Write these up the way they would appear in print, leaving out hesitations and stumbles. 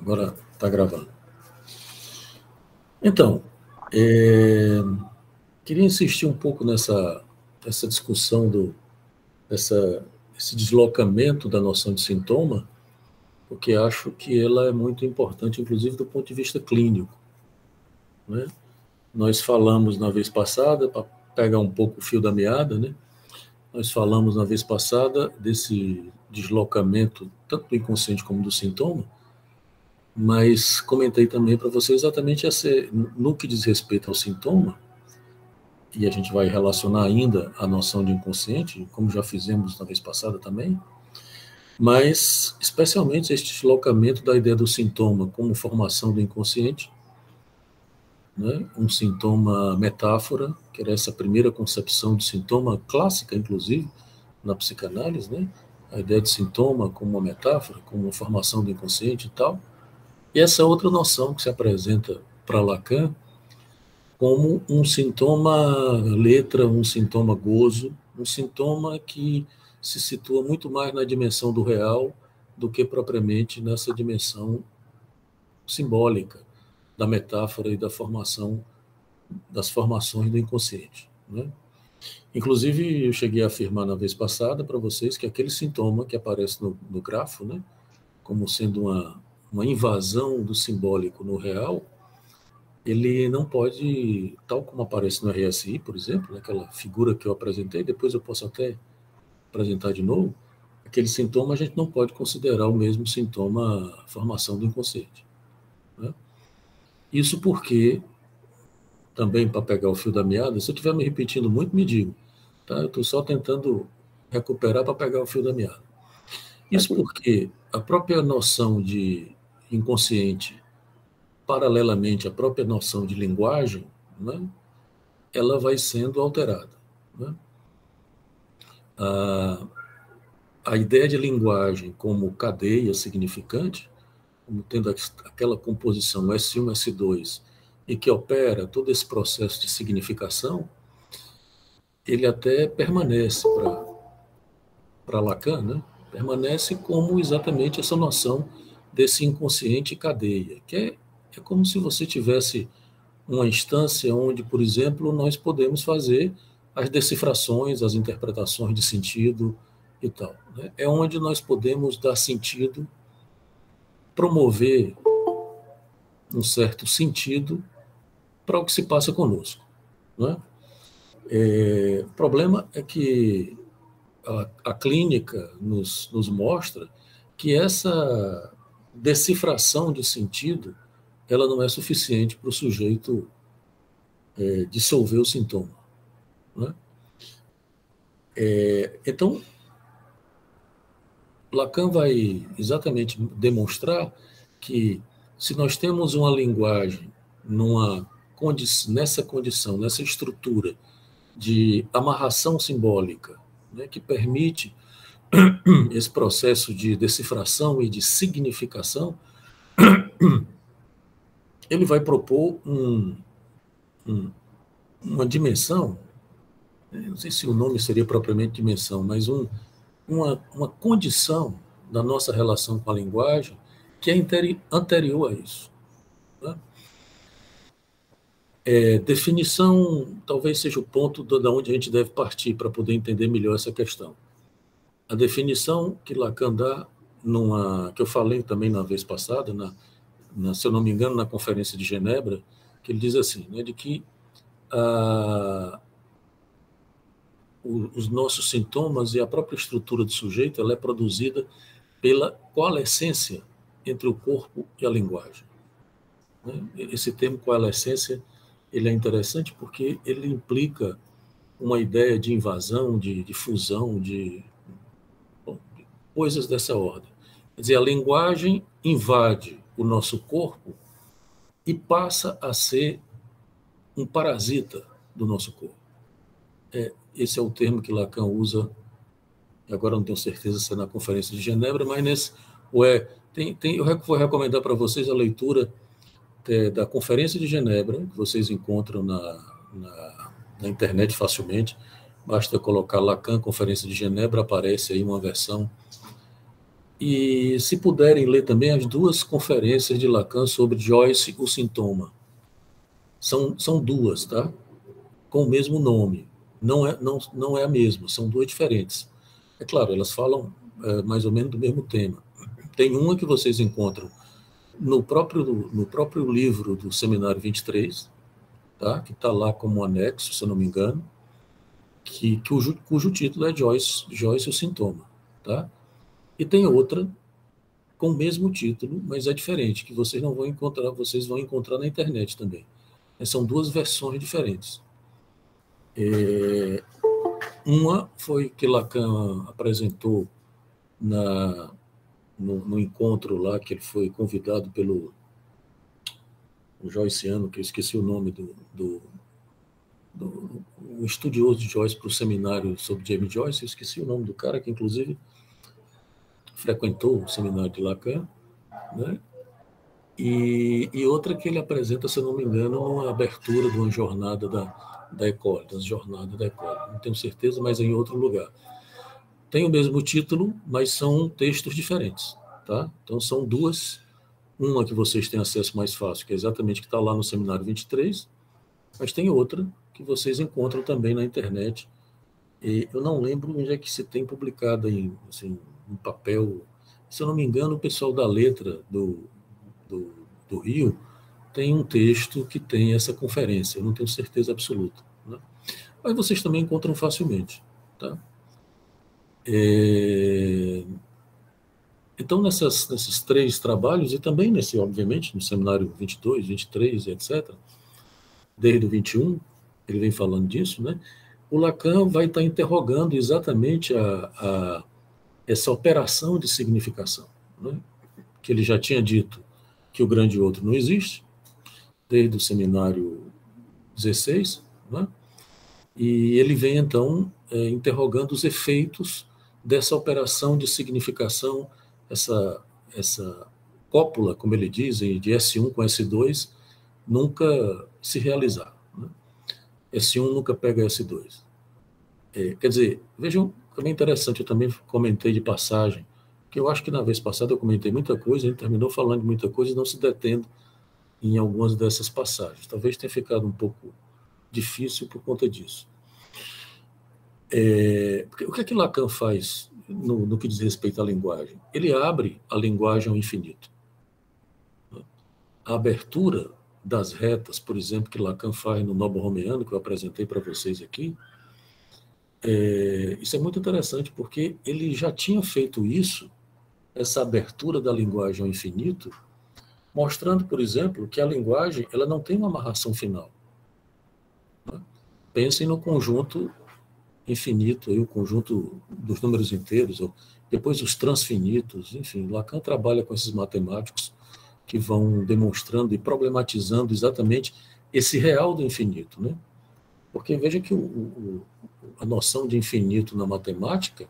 Agora está gravando. Então, queria insistir um pouco nessa discussão esse deslocamento da noção de sintoma, porque acho que ela é muito importante, inclusive do ponto de vista clínico, né? Nós falamos na vez passada, para pegar um pouco o fio da meada, né? Nós falamos na vez passada desse deslocamento, tanto do inconsciente como do sintoma, mas comentei também para você exatamente no que diz respeito ao sintoma, e a gente vai relacionar ainda a noção de inconsciente, como já fizemos na vez passada também, mas especialmente este deslocamento da ideia do sintoma como formação do inconsciente, né? Um sintoma metáfora, que era essa primeira concepção de sintoma clássica, inclusive, na psicanálise, né? A ideia de sintoma como uma metáfora, como uma formação do inconsciente e tal. E essa outra noção que se apresenta para Lacan como um sintoma letra, um sintoma gozo, um sintoma que se situa muito mais na dimensão do real do que propriamente nessa dimensão simbólica da metáfora e das formações do inconsciente, né? Inclusive, eu cheguei a afirmar na vez passada para vocês que aquele sintoma que aparece no grafo, né, como sendo uma invasão do simbólico no real, ele não pode, tal como aparece no RSI, por exemplo, aquela figura que eu apresentei, depois eu posso até apresentar de novo, aquele sintoma a gente não pode considerar o mesmo sintoma formação do inconsciente, né? Isso porque, também para pegar o fio da meada, se eu estiver me repetindo muito, me diga, tá? Eu estou só tentando recuperar para pegar o fio da meada. Isso porque a própria noção de inconsciente, paralelamente à própria noção de linguagem, né, ela vai sendo alterada, né? A ideia de linguagem como cadeia significante, como tendo aquela composição S1, S2, e que opera todo esse processo de significação, ele até permanece para Lacan, né? Permanece como exatamente essa noção desse inconsciente cadeia, que é como se você tivesse uma instância onde, por exemplo, nós podemos fazer as decifrações, as interpretações de sentido e tal, né? É onde nós podemos dar sentido, promover um certo sentido para o que se passa conosco, né? O problema é que a clínica nos mostra que essa decifração de sentido ela não é suficiente para o sujeito dissolver o sintoma, né? Então, Lacan vai exatamente demonstrar que se nós temos uma linguagem nessa condição, nessa estrutura de amarração simbólica, né, que permite esse processo de decifração e de significação, ele vai propor uma dimensão, não sei se o nome seria propriamente dimensão, mas uma condição da nossa relação com a linguagem que é anterior a isso, né? Definição talvez seja o ponto da onde a gente deve partir para poder entender melhor essa questão. A definição que Lacan dá, que eu falei também na vez passada, se eu não me engano, na Conferência de Genebra, que ele diz assim, né, de que os nossos sintomas e a própria estrutura do sujeito ela é produzida pela coalescência entre o corpo e a linguagem, né? Esse termo coalescência ele é interessante porque ele implica uma ideia de invasão, de fusão, de coisas dessa ordem. Quer dizer, a linguagem invade o nosso corpo e passa a ser um parasita do nosso corpo. Esse é o termo que Lacan usa, agora não tenho certeza se é na Conferência de Genebra, mas eu vou recomendar para vocês a leitura da Conferência de Genebra, que vocês encontram na internet facilmente. Basta colocar Lacan, Conferência de Genebra, aparece aí uma versão. E se puderem ler também as duas conferências de Lacan sobre Joyce, o sintoma. São duas, tá? Com o mesmo nome. Não é a mesma, são duas diferentes. É claro, elas falam mais ou menos do mesmo tema. Tem uma que vocês encontram no próprio livro do Seminário 23, tá? Que está lá como anexo, se eu não me engano, cujo título é Joyce, o sintoma. Tá? E tem outra com o mesmo título, mas é diferente, que vocês não vão encontrar, vocês vão encontrar na internet também. São duas versões diferentes. Uma foi que Lacan apresentou no encontro lá, que ele foi convidado pelo Joyceano, que eu esqueci o nome do um estudioso de Joyce para o seminário sobre James Joyce, eu esqueci o nome do cara, que inclusive frequentou o seminário de Lacan, né? E outra que ele apresenta, se eu não me engano, uma abertura de uma jornada da École, das jornadas da École. Não tenho certeza, mas é em outro lugar. Tem o mesmo título, mas são textos diferentes. Tá? Então são duas, uma que vocês têm acesso mais fácil, que é exatamente que está lá no Seminário 23, mas tem outra que vocês encontram também na internet. E eu não lembro onde é que se tem publicado assim, em papel. Se eu não me engano, o pessoal da letra do Rio tem um texto que tem essa conferência, eu não tenho certeza absoluta. Né? Mas vocês também encontram facilmente. Tá? Então, nesses três trabalhos, e também obviamente, no seminário 22, 23, etc., desde o 21, ele vem falando disso, né? O Lacan vai estar interrogando exatamente essa operação de significação, né? Que ele já tinha dito que o grande outro não existe, desde o seminário 16, né? E ele vem, então, interrogando os efeitos dessa operação de significação, essa cópula, como ele diz, de S1 com S2, nunca se realizar. Né? S1 nunca pega S2. Quer dizer, vejam como é interessante, eu também comentei de passagem, que eu acho que na vez passada eu comentei muita coisa, a gente terminou falando de muita coisa e não se detendo em algumas dessas passagens. Talvez tenha ficado um pouco difícil por conta disso. O que é que Lacan faz no que diz respeito à linguagem? Ele abre a linguagem ao infinito. A abertura das retas, por exemplo, que Lacan faz no Novo Romeano, que eu apresentei para vocês aqui, isso é muito interessante, porque ele já tinha feito isso, essa abertura da linguagem ao infinito, mostrando, por exemplo, que a linguagem ela não tem uma amarração final. Né? Pensem no conjunto infinito, aí, o conjunto dos números inteiros, ou depois os transfinitos, enfim, Lacan trabalha com esses matemáticos que vão demonstrando e problematizando exatamente esse real do infinito, né? Porque veja que a noção de infinito na matemática,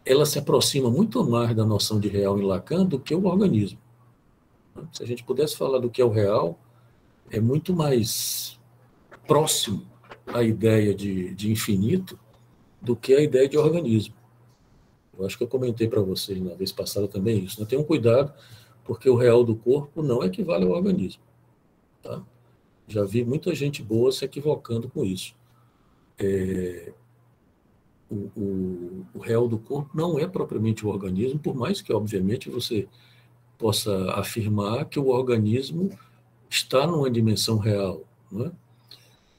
ela se aproxima muito mais da noção de real em Lacan do que o organismo. Se a gente pudesse falar do que é o real, é muito mais próximo à ideia de infinito do que a ideia de organismo. Eu acho que eu comentei para vocês na vez passada também isso. Né? Tenham cuidado, porque o real do corpo não equivale ao organismo. Tá? Já vi muita gente boa se equivocando com isso. O real do corpo não é propriamente o organismo, por mais que, obviamente, você possa afirmar que o organismo está numa dimensão real. Não é?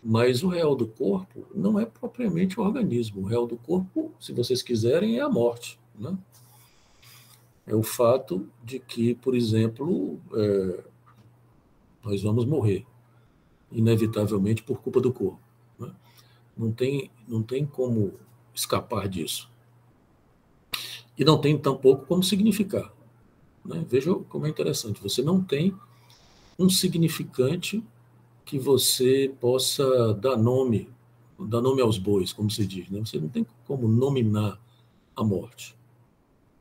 Mas o real do corpo não é propriamente o organismo. O real do corpo, se vocês quiserem, é a morte. Né? É o fato de que, por exemplo, nós vamos morrer, inevitavelmente, por culpa do corpo. Né? Não tem como escapar disso. E não tem tampouco como significar. Né? Veja como é interessante. Você não tem um significante que você possa dar nome aos bois, como se diz. Né? Você não tem como nominar a morte.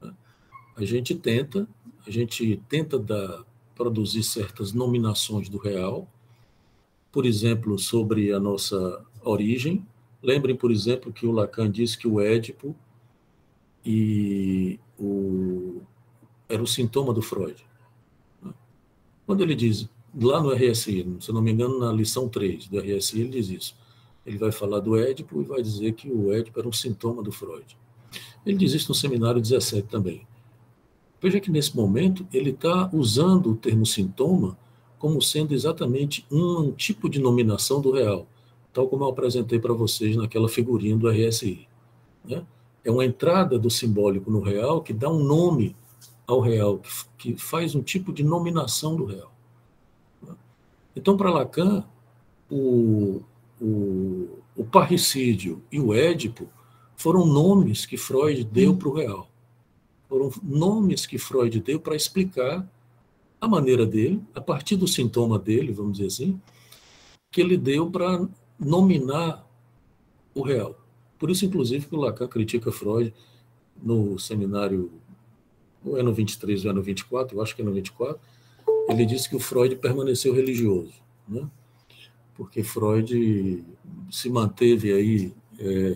Né? A gente tenta produzir certas nominações do real, por exemplo, sobre a nossa origem. Lembrem, por exemplo, que o Lacan disse que o Édipo e o era o sintoma do Freud. Quando ele diz, lá no RSI, se eu não me engano, na lição 3 do RSI, ele diz isso. Ele vai falar do Édipo e vai dizer que o Édipo era um sintoma do Freud. Ele diz isso no seminário 17 também. Veja que nesse momento ele está usando o termo sintoma como sendo exatamente um tipo de nominação do real, tal como eu apresentei para vocês naquela figurinha do RSI. Né? É uma entrada do simbólico no real que dá um nome ao real, que faz um tipo de nominação do real. Então, para Lacan, o parricídio e o Édipo foram nomes que Freud deu para o real. Foram nomes que Freud deu para explicar a maneira dele, a partir do sintoma dele, vamos dizer assim, que ele deu para nominar o real. Por isso, inclusive, que o Lacan critica Freud no seminário, ou é no 23 ou é no 24, eu acho que é no 24, ele disse que o Freud permaneceu religioso, né? Porque Freud se manteve aí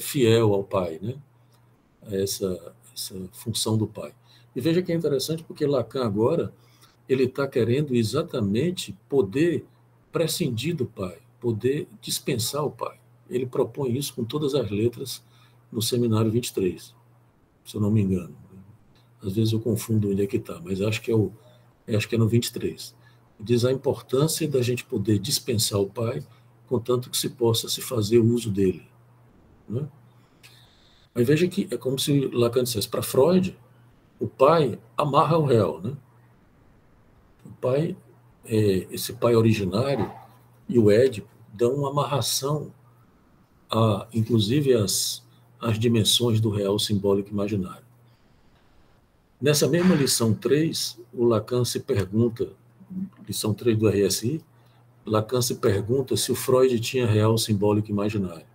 fiel ao pai, né? A essa função do pai. E veja que é interessante, porque Lacan agora ele está querendo exatamente poder prescindir do pai, poder dispensar o pai. Ele propõe isso com todas as letras no seminário 23, se eu não me engano. Às vezes eu confundo onde é que está, mas acho que é no 23. Diz a importância da gente poder dispensar o pai, contanto que se possa se fazer uso dele. Né? Aí veja que é como se Lacan dissesse, para Freud, o pai amarra o réu, né? O pai, esse pai originário e o Édipo dão uma amarração inclusive as dimensões do real simbólico imaginário. Nessa mesma lição 3, o Lacan se pergunta, lição 3 do RSI, Lacan se pergunta se o Freud tinha real simbólico imaginário.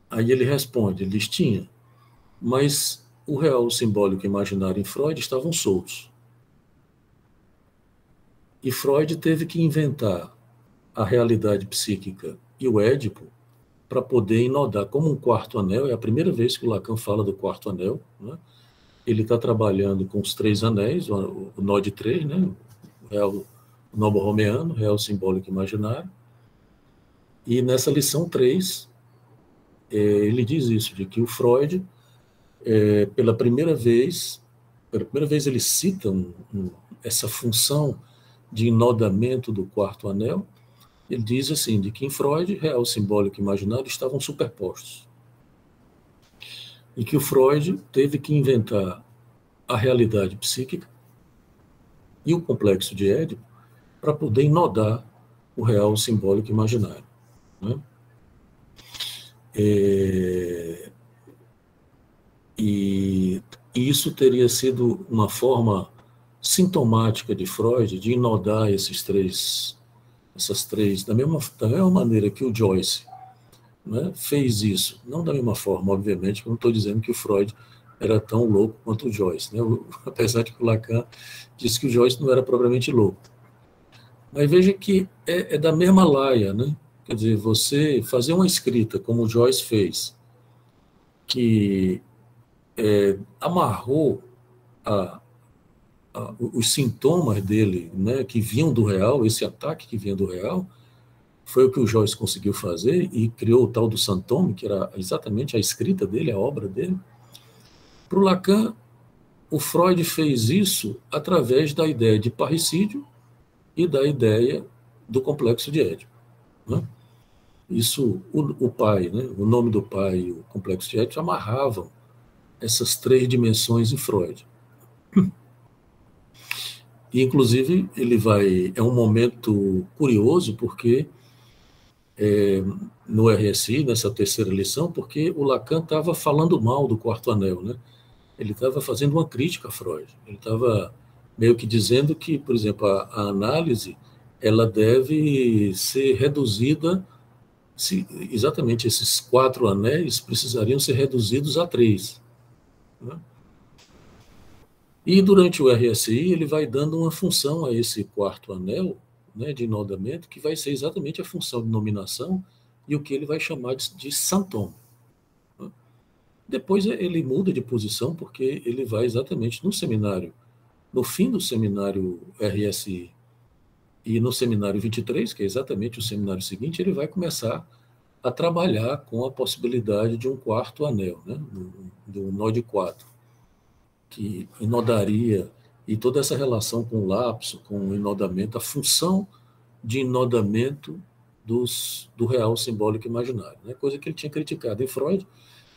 Aí ele responde, ele diz, tinha, mas o real simbólico imaginário em Freud estavam soltos. E Freud teve que inventar a realidade psíquica e o Édipo para poder enodar como um quarto anel. É a primeira vez que o Lacan fala do quarto anel. Né? Ele está trabalhando com os 3 anéis, o nó de 3, né? O real nobo-romeano, real simbólico imaginário. E nessa lição 3, ele diz isso, de que o Freud, pela primeira vez ele cita essa função de enodamento do quarto anel. Ele diz assim, de que em Freud, real, simbólico e imaginário estavam superpostos. E que o Freud teve que inventar a realidade psíquica e o complexo de Édipo para poder enodar o real, o simbólico e imaginário. Né? E isso teria sido uma forma sintomática de Freud de enodar essas três, da mesma maneira que o Joyce, né, fez isso. Não da mesma forma, obviamente, eu não estou dizendo que o Freud era tão louco quanto o Joyce, né? Apesar de que o Lacan disse que o Joyce não era propriamente louco. Mas veja que é da mesma laia, né? Quer dizer, você fazer uma escrita como o Joyce fez, que amarrou os sintomas dele, né, que vinham do real, esse ataque que vinha do real, foi o que o Joyce conseguiu fazer e criou o tal do Santome, que era exatamente a escrita dele, a obra dele. Para o Lacan, o Freud fez isso através da ideia de parricídio e da ideia do complexo de Édipo. Né? Isso, o pai, né, o nome do pai e o complexo de Édipo amarravam essas 3 dimensões em Freud. E, inclusive, é um momento curioso, porque no RSI, nessa terceira lição, porque o Lacan estava falando mal do quarto anel, né? Ele estava fazendo uma crítica a Freud. Ele estava meio que dizendo que, por exemplo, a análise ela deve ser reduzida, exatamente esses 4 anéis precisariam ser reduzidos a 3. Né? E durante o RSI ele vai dando uma função a esse quarto anel, né, de enodamento, que vai ser exatamente a função de nominação e o que ele vai chamar de santoma. Né? Depois ele muda de posição porque ele vai exatamente no seminário, no fim do seminário RSI e no seminário 23, que é exatamente o seminário seguinte, ele vai começar a trabalhar com a possibilidade de um quarto anel, né, do nó de 4, que inodaria, e toda essa relação com o lapso, com o inodamento, a função de inodamento do real simbólico imaginário, né, coisa que ele tinha criticado. E Freud,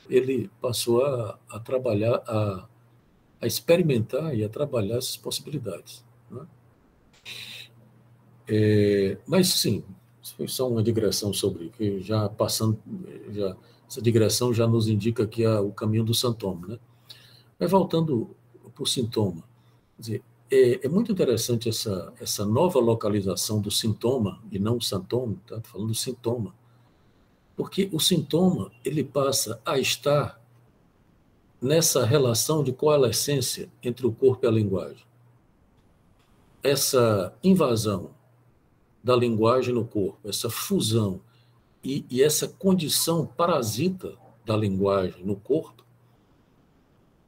ele passou a trabalhar, a experimentar e a trabalhar essas possibilidades, né? Mas, sim, foi só uma digressão sobre, que já passando, essa digressão já nos indica que o caminho do sintoma, né? Mas voltando para o sintoma, quer dizer, é muito interessante essa nova localização do sintoma, e não o sintoma, tá? Estou falando do sintoma, porque o sintoma ele passa a estar nessa relação de coalescência entre o corpo e a linguagem. Essa invasão da linguagem no corpo, essa fusão e essa condição parasita da linguagem no corpo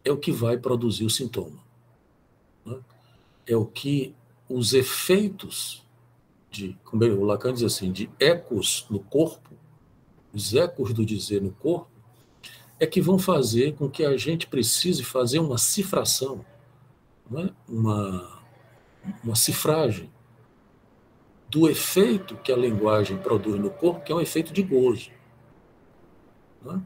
é o que vai produzir o sintoma, né? É o que os efeitos como o Lacan diz assim, de ecos no corpo, os ecos do dizer no corpo, é que vão fazer com que a gente precise fazer uma cifração, né? uma cifragem do efeito que a linguagem produz no corpo, que é um efeito de gozo, né?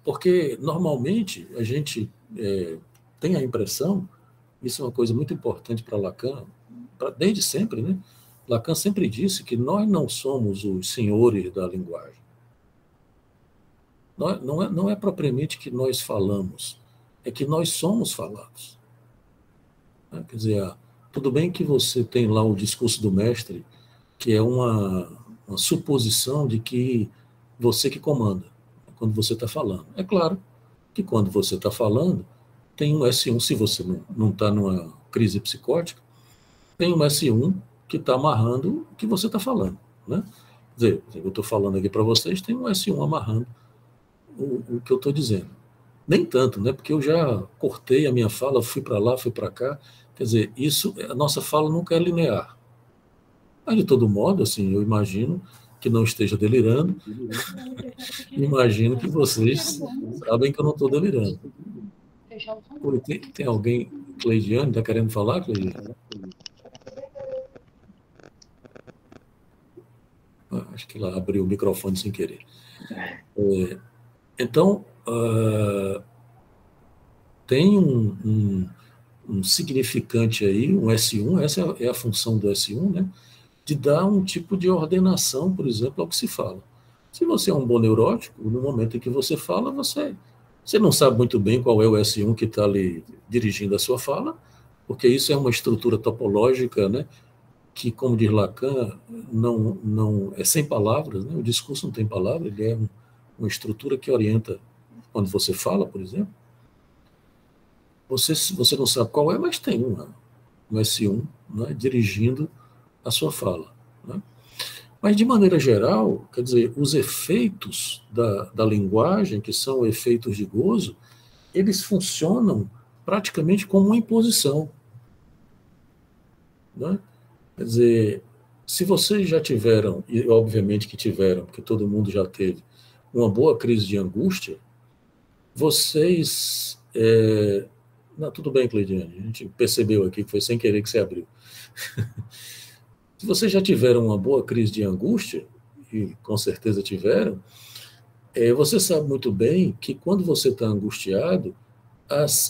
Porque, normalmente, a gente tem a impressão, isso é uma coisa muito importante para Lacan, desde sempre, né? Lacan sempre disse que nós não somos os senhores da linguagem. Não é propriamente que nós falamos, é que nós somos falados, né? Quer dizer, tudo bem que você tem lá o discurso do mestre, que é uma suposição de que você que comanda quando você está falando. É claro que quando você está falando, tem um S1, se você não está numa crise psicótica, tem um S1 que está amarrando o que você está falando, né? Quer dizer, eu estou falando aqui para vocês, tem um S1 amarrando o que eu estou dizendo. Nem tanto, né? Porque eu já cortei a minha fala, fui para lá, fui para cá. Quer dizer, a nossa fala nunca é linear. Mas, de todo modo, assim, eu imagino que não esteja delirando. Imagino que vocês sabem que eu não estou delirando. Tem alguém, Cleidiane, está querendo falar, Cleidiane? Acho que ela abriu o microfone sem querer. Então, tem um significante aí, um S1, essa é a função do S1, né? De dar um tipo de ordenação, por exemplo, ao que se fala. Se você é um bom neurótico, no momento em que você fala, você não sabe muito bem qual é o S1 que está ali dirigindo a sua fala, porque isso é uma estrutura topológica, né, que, como diz Lacan, não é sem palavras, né? O discurso não tem palavras, ele é uma estrutura que orienta quando você fala, por exemplo. Você não sabe qual é, mas tem um S1, né, dirigindo a sua fala, né? Mas, de maneira geral, quer dizer, os efeitos da linguagem, que são efeitos de gozo, eles funcionam praticamente como uma imposição, né? Quer dizer, se vocês já tiveram, e obviamente que tiveram, porque todo mundo já teve, uma boa crise de angústia, vocês... Não, tudo bem, Cleidiane, a gente percebeu aqui que foi sem querer que você abriu. Se vocês já tiveram uma boa crise de angústia, e com certeza tiveram, você sabe muito bem que quando você está angustiado,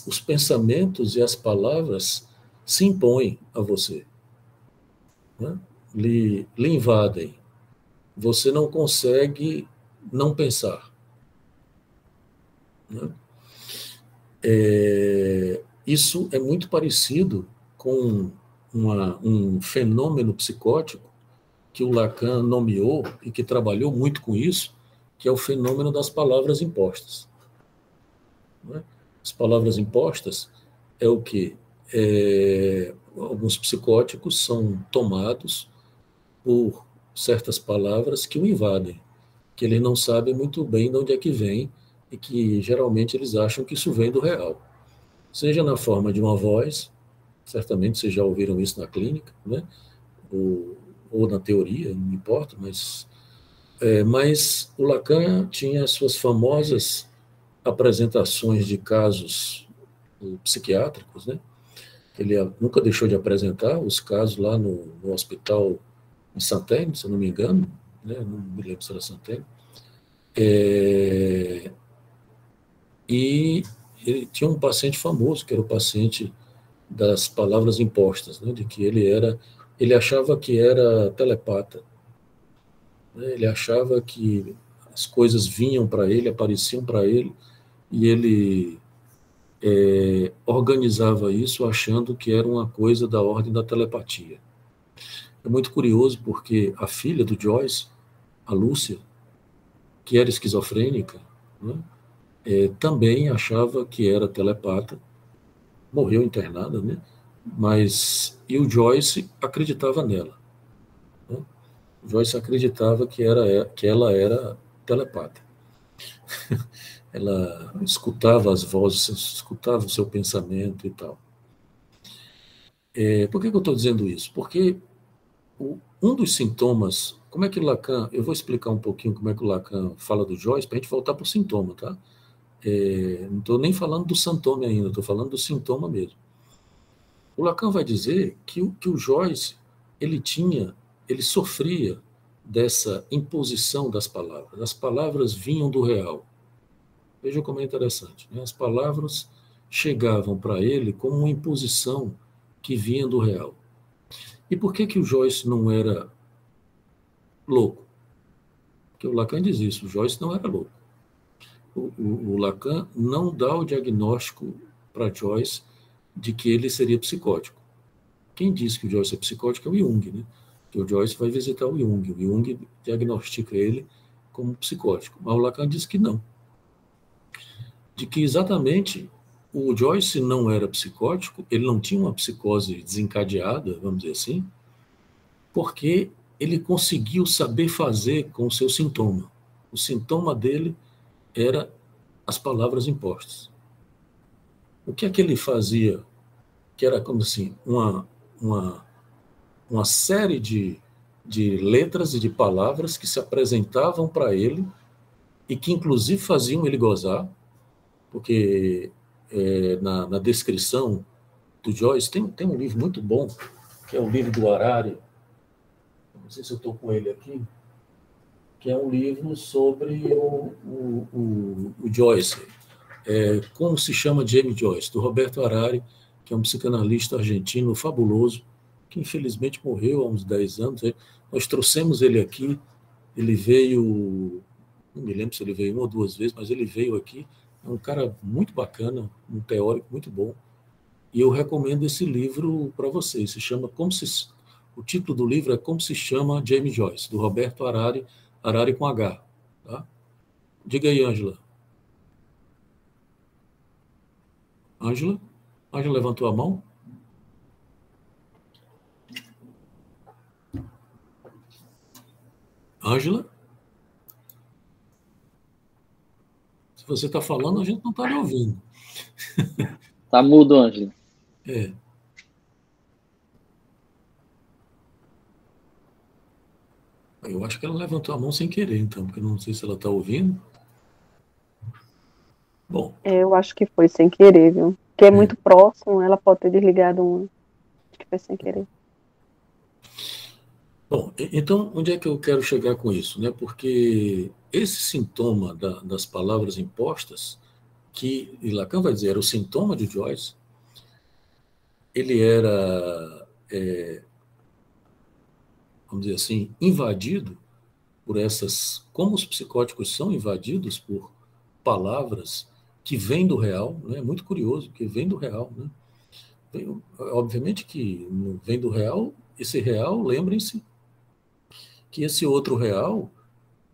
os pensamentos e as palavras se impõem a você, né? Lhe invadem. Você não consegue não pensar, né? Isso é muito parecido com um fenômeno psicótico que o Lacan nomeou e que trabalhou muito com isso, que é o fenômeno das palavras impostas, né? As palavras impostas é o quê? Alguns psicóticos são tomados por certas palavras que o invadem. que eles não sabem muito bem de onde é que vem e que geralmente eles acham que isso vem do real. Seja na forma de uma voz, certamente vocês já ouviram isso na clínica, né? ou na teoria, não importa, mas o Lacan tinha as suas famosas apresentações de casos psiquiátricos, né? Ele nunca deixou de apresentar os casos lá no hospital em Saint-Étienne, se eu não me engano, né? Não me lembro se era Saint-Étienne. E ele tinha um paciente famoso, que era o paciente das palavras impostas, né? De que ele achava que era telepata, né? Ele achava que as coisas vinham para ele, apareciam para ele, e ele organizava isso achando que era uma coisa da ordem da telepatia. É muito curioso porque a filha do Joyce, a Lúcia, que era esquizofrênica, né, também achava que era telepata, morreu internada, né, e o Joyce acreditava nela. Né, o Joyce acreditava que ela era telepata. Ela escutava as vozes, escutava o seu pensamento e tal. Por que eu estou dizendo isso? Porque um dos sintomas, como é que Lacan, eu vou explicar um pouquinho como é que o Lacan fala do Joyce, para a gente voltar para o sintoma, tá? Não estou nem falando do sintoma ainda, estou falando do sintoma mesmo. O Lacan vai dizer que o Joyce, ele sofria dessa imposição das palavras. As palavras vinham do real. Veja como é interessante, né? As palavras chegavam para ele como uma imposição que vinha do real. E por que o Joyce não era louco? Porque o Lacan diz isso, o Joyce não era louco. O Lacan não dá o diagnóstico para Joyce de que ele seria psicótico. Quem diz que o Joyce é psicótico é o Jung, né? Que o Joyce vai visitar o Jung diagnostica ele como psicótico, mas o Lacan diz que não. De que exatamente o Joyce não era psicótico, ele não tinha uma psicose desencadeada, vamos dizer assim, porque ele conseguiu saber fazer com o seu sintoma. O sintoma dele era as palavras impostas. O que é que ele fazia? Que era como assim, uma série de letras e de palavras que se apresentavam para ele e que inclusive faziam ele gozar, porque na descrição do Joyce tem um livro muito bom, que é o livro do Harari, não sei se eu estou com ele aqui, que é um livro sobre o Joyce. Como se chama James Joyce, do Roberto Harari, que é um psicanalista argentino fabuloso, que infelizmente morreu há uns 10 anos. Nós trouxemos ele aqui, ele veio, não me lembro se ele veio uma ou duas vezes, mas ele veio aqui, é um cara muito bacana, um teórico muito bom, e eu recomendo esse livro para vocês. O título do livro é Como se chama James Joyce, do Roberto Harari, Harari com H. Tá? Diga aí, Ângela. Ângela? Ângela levantou a mão? Ângela? Se você está falando, a gente não está lhe ouvindo. Tá mudo, Ângela. Eu acho que ela levantou a mão sem querer, então, porque eu não sei se ela está ouvindo. Bom. Eu acho que foi sem querer, viu? Porque é muito próximo, ela pode ter desligado um. Acho que foi sem querer. Bom, então, onde é que eu quero chegar com isso? Né? Porque esse sintoma das palavras impostas, que Lacan vai dizer, era o sintoma de Joyce, ele era, vamos dizer assim, invadido por como os psicóticos são invadidos por palavras que vêm do real, né? É muito curioso, que vem do real, né? Obviamente que vem do real, esse real, lembrem-se que esse outro real,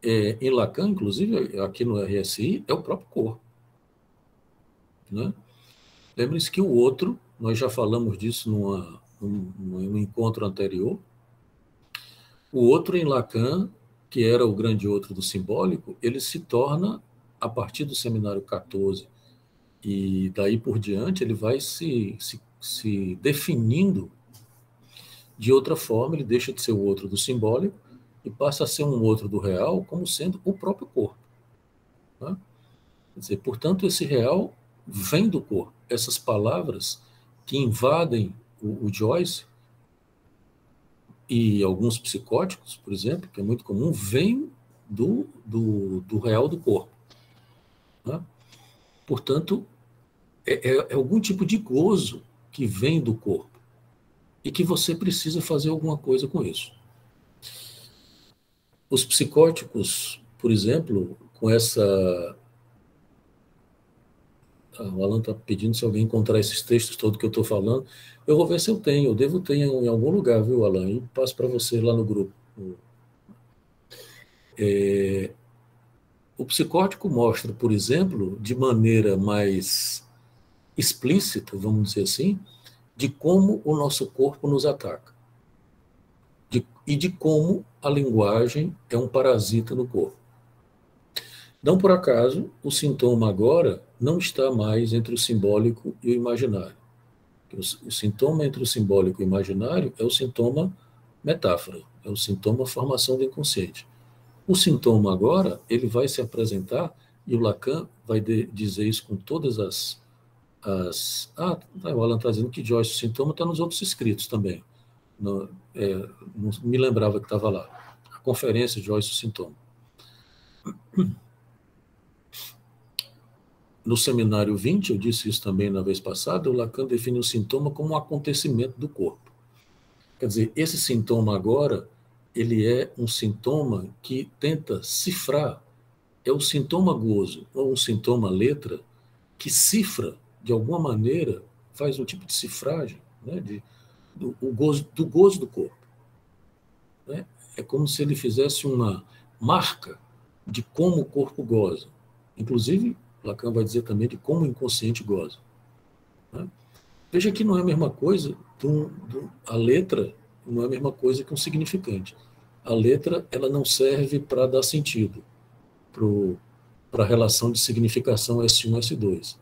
em Lacan, inclusive aqui no RSI, é o próprio corpo. Né? Lembrem-se que o outro, nós já falamos disso num encontro anterior, o outro em Lacan, que era o grande outro do simbólico, ele se torna, a partir do seminário 14, e daí por diante, ele vai se definindo de outra forma, ele deixa de ser o outro do simbólico e passa a ser um outro do real, como sendo o próprio corpo. Né? Quer dizer, portanto, esse real vem do corpo. Essas palavras que invadem o Joyce e alguns psicóticos, por exemplo, que é muito comum, vêm do real do corpo. Né? Portanto, é algum tipo de gozo que vem do corpo e que você precisa fazer alguma coisa com isso. Os psicóticos, por exemplo, com essa... o Alan está pedindo se alguém encontrar esses textos todos que eu estou falando. Eu vou ver se eu tenho. Eu devo ter em algum lugar, viu, Alan? E passo para você lá no grupo. O psicótico mostra, por exemplo, de maneira mais explícita, vamos dizer assim, de como o nosso corpo nos ataca. E de como a linguagem é um parasita no corpo. Não por acaso, o sintoma agora não está mais entre o simbólico e o imaginário. O sintoma entre o simbólico e o imaginário é o sintoma metáfora, é o sintoma formação do inconsciente. O sintoma agora, ele vai se apresentar, e o Lacan vai dizer isso com todas o Alan está dizendo que Joyce, o sintoma está nos outros escritos também. Não me lembrava que estava lá. A conferência Joyce, o sintoma. No seminário 20, eu disse isso também na vez passada, o Lacan define o sintoma como um acontecimento do corpo. Quer dizer, esse sintoma agora, ele é um sintoma que tenta cifrar, é o sintoma gozo, ou um sintoma letra, que cifra, de alguma maneira, faz um tipo de cifragem, né, do gozo do corpo. Né? É como se ele fizesse uma marca de como o corpo goza. Inclusive, Lacan vai dizer também de como o inconsciente goza. Né? Veja que não é a mesma coisa, a letra não é a mesma coisa que um significante. A letra, ela não serve para dar sentido para a relação de significação S1, S2.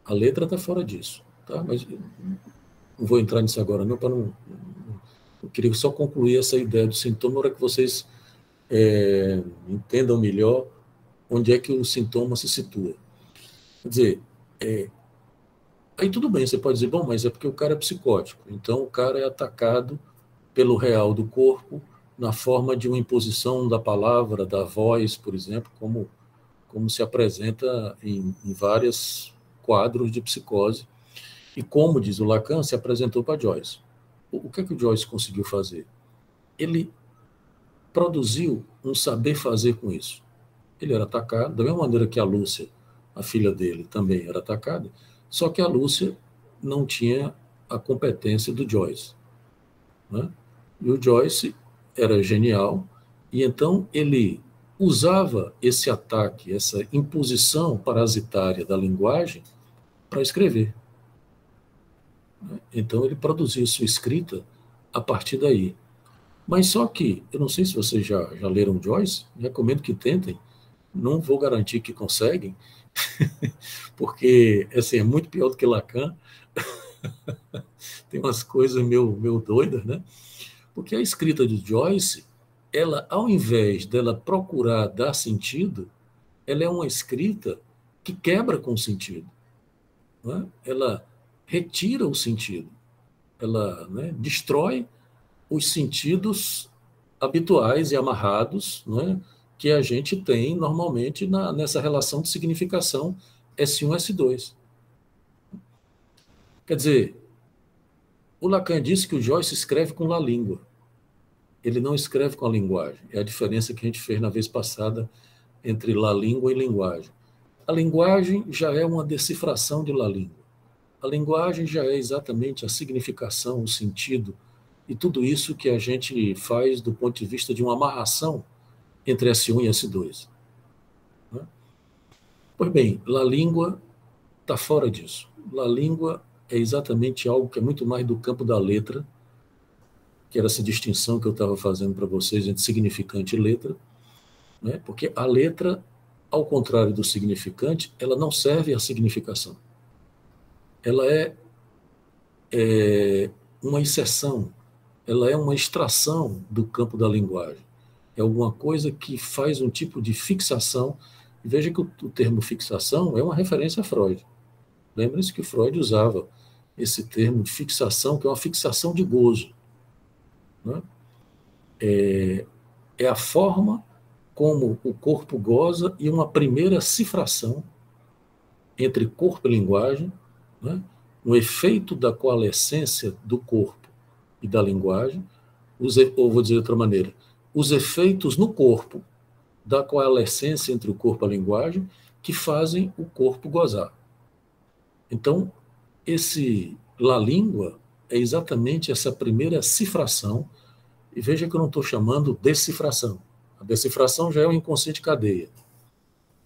A letra está fora disso. Tá? Mas não vou entrar nisso agora, não, para não. Eu queria só concluir essa ideia do sintoma para que vocês entendam melhor onde é que o sintoma se situa. Quer dizer, aí tudo bem, você pode dizer, bom, mas é porque o cara é psicótico, então o cara é atacado pelo real do corpo na forma de uma imposição da palavra, da voz, por exemplo, como se apresenta em vários quadros de psicose, e como, diz o Lacan, se apresentou para Joyce. O que é que o Joyce conseguiu fazer? Ele produziu um saber fazer com isso. Ele era atacado, da mesma maneira que a Lúcia, a filha dele, também era atacada, só que a Lúcia não tinha a competência do Joyce. Né? E o Joyce era genial, e então ele usava esse ataque, essa imposição parasitária da linguagem para escrever. Então ele produziu sua escrita a partir daí. Mas só que, eu não sei se vocês já leram Joyce, recomendo que tentem, não vou garantir que conseguem, porque assim, é muito pior do que Lacan, tem umas coisas meio doidas, né? Porque a escrita de Joyce, ela, ao invés dela procurar dar sentido, ela é uma escrita que quebra com o sentido. Né? Ela retira o sentido, ela, né, destrói os sentidos habituais e amarrados, né, que a gente tem normalmente nessa relação de significação S1, S2. Quer dizer, o Lacan disse que o Joyce escreve com la língua. Ele não escreve com a linguagem. É a diferença que a gente fez na vez passada entre la língua e linguagem. A linguagem já é uma decifração de la língua. A linguagem já é exatamente a significação, o sentido, e tudo isso que a gente faz do ponto de vista de uma amarração entre S1 e S2. Né? Pois bem, la língua está fora disso. La língua é exatamente algo que é muito mais do campo da letra, que era essa distinção que eu estava fazendo para vocês entre significante e letra, né? Porque a letra, ao contrário do significante, ela não serve à significação. Ela é uma exceção, ela é uma extração do campo da linguagem. É alguma coisa que faz um tipo de fixação. E veja que o termo fixação é uma referência a Freud. Lembre-se que Freud usava esse termo de fixação, que é uma fixação de gozo, né? É a forma como o corpo goza e uma primeira cifração entre corpo e linguagem, né? Um efeito da coalescência do corpo e da linguagem, ou vou dizer de outra maneira, os efeitos no corpo da coalescência entre o corpo e a linguagem que fazem o corpo gozar. Então, esse La Língua é exatamente essa primeira cifração, e veja que eu não estou chamando decifração. A decifração já é um inconsciente cadeia,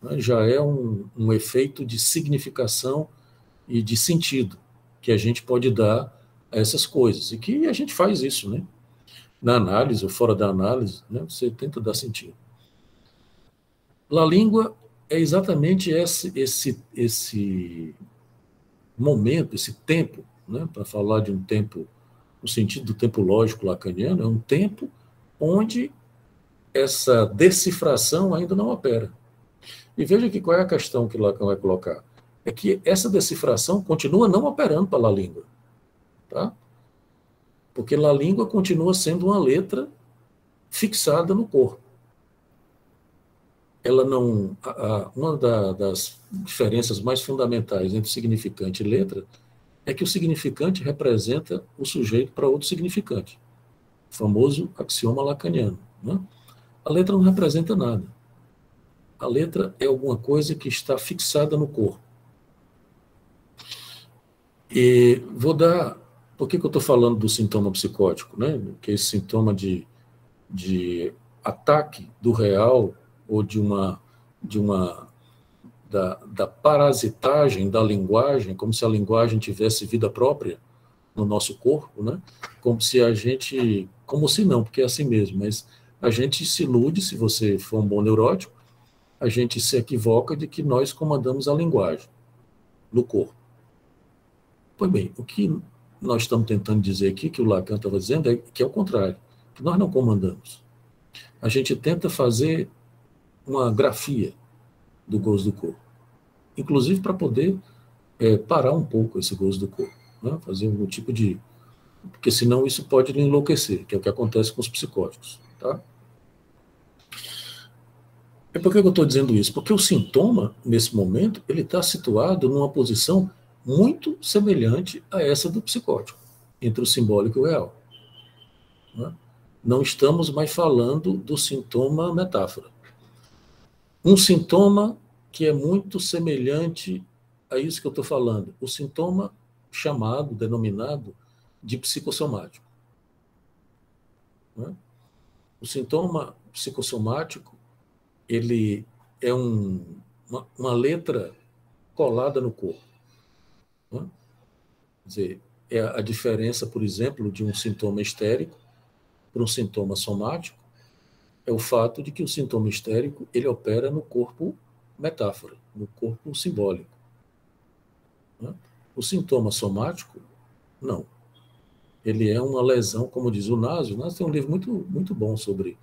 né? Já é um efeito de significação e de sentido que a gente pode dar a essas coisas, e que a gente faz isso, né? Na análise ou fora da análise, né? Você tenta dar sentido. La Língua é exatamente esse momento, esse tempo, né? Para falar de um tempo, no sentido do tempo lógico lacaniano, é um tempo onde essa decifração ainda não opera. E veja que qual é a questão que Lacan vai colocar. É que essa decifração continua não operando para La Língua, tá? Porque La Língua continua sendo uma letra fixada no corpo. Ela não... uma das diferenças mais fundamentais entre significante e letra é que o significante representa o sujeito para outro significante, o famoso axioma lacaniano, né? A letra não representa nada. A letra é alguma coisa que está fixada no corpo. E vou dar... Por que eu estou falando do sintoma psicótico, né? Que é esse sintoma de ataque do real ou da parasitagem da linguagem, como se a linguagem tivesse vida própria no nosso corpo, né? Como se não, porque é assim mesmo, mas a gente se ilude, se você for um bom neurótico, a gente se equivoca de que nós comandamos a linguagem no corpo. Pois bem, o que nós estamos tentando dizer aqui, que o Lacan estava dizendo, é que é o contrário, que nós não comandamos. A gente tenta fazer uma grafia do gozo do corpo, inclusive para poder parar um pouco esse gozo do corpo, né? Fazer um tipo de... Porque senão isso pode lhe enlouquecer, que é o que acontece com os psicóticos, tá? E por que eu estou dizendo isso? Porque o sintoma, nesse momento, ele está situado numa posição muito semelhante a essa do psicótico, entre o simbólico e o real, né? Não estamos mais falando do sintoma metáfora. Um sintoma que é muito semelhante a isso que eu estou falando, o sintoma denominado de psicossomático, né? O sintoma psicossomático, ele é uma letra colada no corpo, né? Quer dizer, é a diferença, por exemplo, de um sintoma histérico para um sintoma somático, é o fato de que o sintoma histérico ele opera no corpo metáfora, no corpo simbólico, né? O sintoma somático, não. Ele é uma lesão, como diz o Nasio. O Nasio tem um livro muito, muito bom sobre,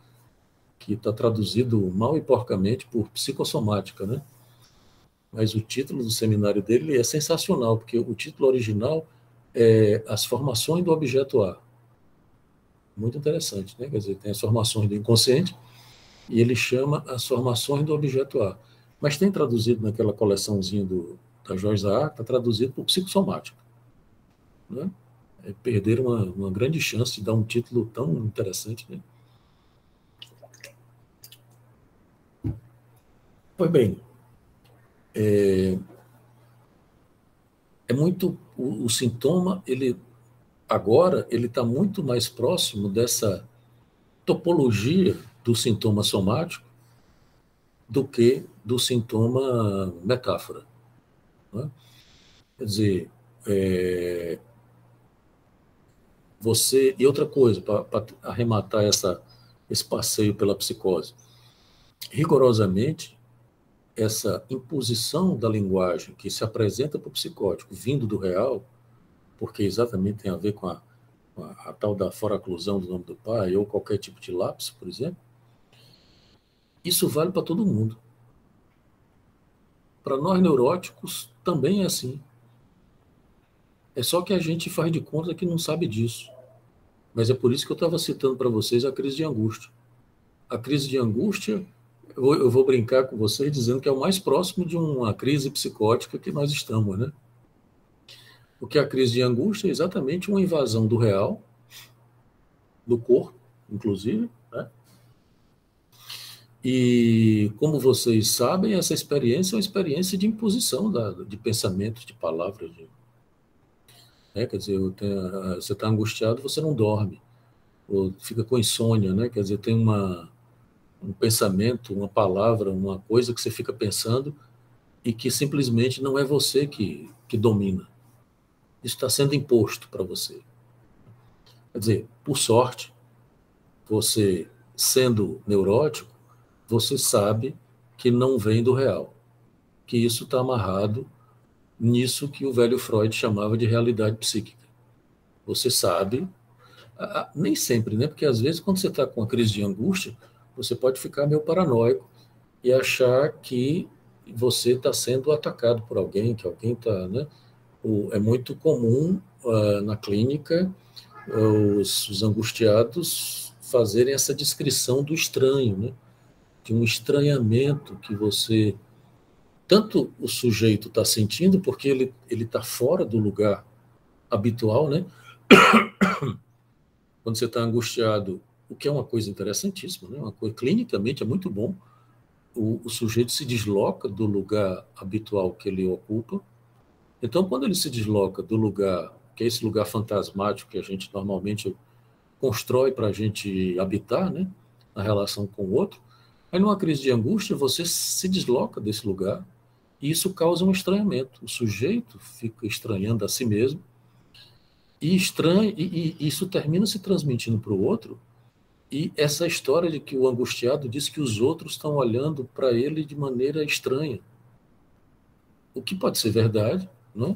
que está traduzido mal e porcamente por psicossomática, né? Mas o título do seminário dele é sensacional, porque o título original é As Formações do Objeto A. Muito interessante, né? Quer dizer, tem as formações do inconsciente e ele chama As Formações do Objeto A. Mas tem traduzido naquela coleçãozinha da Joyce A, está traduzido por psicossomática, né? Perderam uma grande chance de dar um título tão interessante, né? Pois bem, muito o sintoma, agora ele está muito mais próximo dessa topologia do sintoma somático do que do sintoma metáfora, né? Quer dizer, você... E outra coisa, para arrematar esse passeio pela psicose. Rigorosamente, essa imposição da linguagem que se apresenta para o psicótico, vindo do real, porque exatamente tem a ver com a tal da foraclusão do nome do pai, ou qualquer tipo de lapso, por exemplo, isso vale para todo mundo. Para nós neuróticos, também é assim. É só que a gente faz de conta que não sabe disso. Mas é por isso que eu estava citando para vocês a crise de angústia. A crise de angústia, eu vou brincar com vocês dizendo que é o mais próximo de uma crise psicótica que nós estamos, né? Porque a crise de angústia é exatamente uma invasão do real, do corpo, inclusive, né? E, como vocês sabem, essa experiência é uma experiência de imposição de pensamentos, de palavras. Né? Quer dizer, você está angustiado, você não dorme, ou fica com insônia, né? Quer dizer, tem um pensamento, uma palavra, uma coisa que você fica pensando e que simplesmente não é você que domina. Isso está sendo imposto para você. Quer dizer, por sorte, você, sendo neurótico, você sabe que não vem do real, que isso está amarrado nisso que o velho Freud chamava de realidade psíquica. Você sabe, nem sempre, né? Porque às vezes quando você está com uma crise de angústia, você pode ficar meio paranoico e achar que você está sendo atacado por alguém, que alguém está, né? É muito comum na clínica os angustiados fazerem essa descrição do estranho, né? De um estranhamento que você... Tanto o sujeito está sentindo, porque ele está fora do lugar habitual, né? Quando você está angustiado, o que é uma coisa interessantíssima, né? Uma coisa, clinicamente é muito bom, o sujeito se desloca do lugar habitual que ele ocupa. Então, quando ele se desloca do lugar, que é esse lugar fantasmático que a gente normalmente constrói para a gente habitar, né? Na relação com o outro, aí numa crise de angústia, você se desloca desse lugar e isso causa um estranhamento. O sujeito fica estranhando a si mesmo e isso termina se transmitindo para o outro. E essa história de que o angustiado diz que os outros estão olhando para ele de maneira estranha. O que pode ser verdade, não?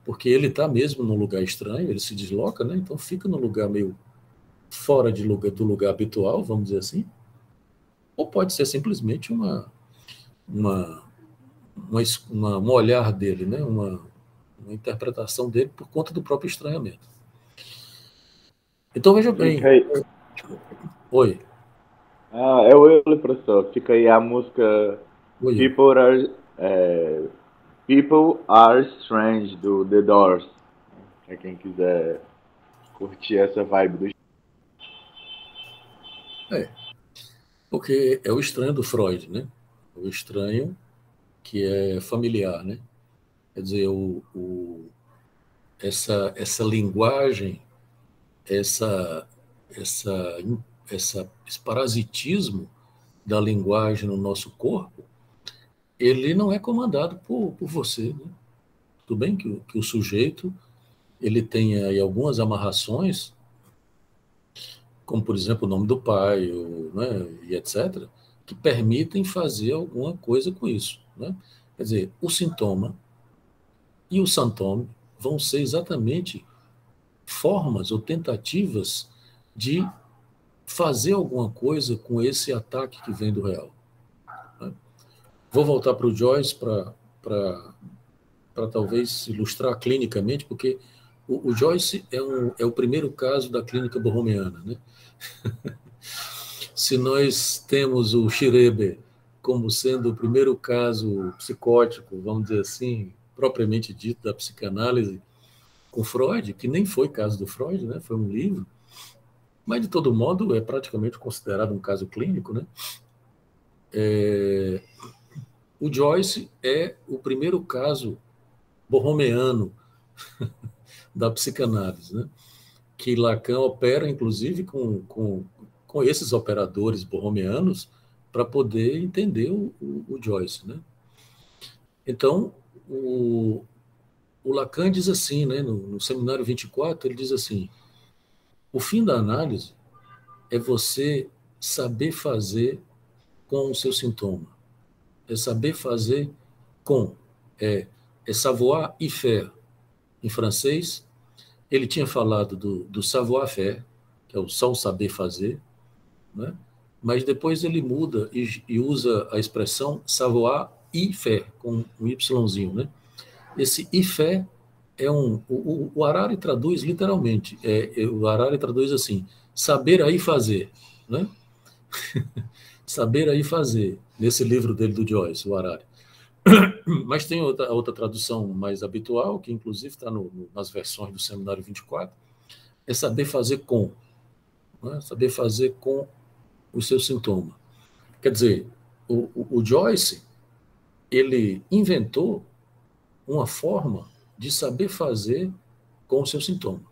Porque ele está mesmo num lugar estranho, ele se desloca, né? Então fica num lugar meio fora do lugar habitual, vamos dizer assim. Ou pode ser simplesmente uma, um olhar dele, né? Uma interpretação dele por conta do próprio estranhamento. Então, veja bem. Oi. É o eu, professor. Fica aí a música Oi. People Are Strange, do The Doors. Pra quem quiser curtir essa vibe do... Porque é o estranho do Freud, né? O estranho que é familiar, né? Quer dizer, essa linguagem, esse parasitismo da linguagem no nosso corpo, ele não é comandado por você, né? Tudo bem que o sujeito ele tem aí algumas amarrações, como, por exemplo, o nome do pai, né, e etc., que permitem fazer alguma coisa com isso, né? Quer dizer, o sintoma e o sintoma vão ser exatamente formas ou tentativas de fazer alguma coisa com esse ataque que vem do real. Né? Vou voltar para o Joyce para talvez ilustrar clinicamente, porque o Joyce é o primeiro caso da clínica borromeana, né? Se nós temos o Schreber como sendo o primeiro caso psicótico, vamos dizer assim, propriamente dito, da psicanálise, com Freud, que nem foi caso do Freud, né? Foi um livro, mas de todo modo é praticamente considerado um caso clínico, né? O Joyce é o primeiro caso borromeano da psicanálise, né? Que Lacan opera, inclusive, com esses operadores borromeanos para poder entender o Joyce, né? Então, o Lacan diz assim, né, no Seminário 24, ele diz assim: O fim da análise é você saber fazer com o seu sintoma. É saber fazer com. É savoir y faire. Em francês, ele tinha falado do savoir-faire, que é o só o saber fazer, né? Mas depois ele muda e usa a expressão savoir y faire, com um Yzinho, né? Esse y faire é o Harari traduz literalmente, o Harari traduz assim, saber aí fazer, né? Saber aí fazer, nesse livro dele do Joyce, o Harari. Mas tem outra tradução mais habitual, que inclusive está nas versões do Seminário 24, é saber fazer com, né? Saber fazer com o seu sintoma. Quer dizer, o Joyce, ele inventou uma forma de saber fazer com o seu sintoma,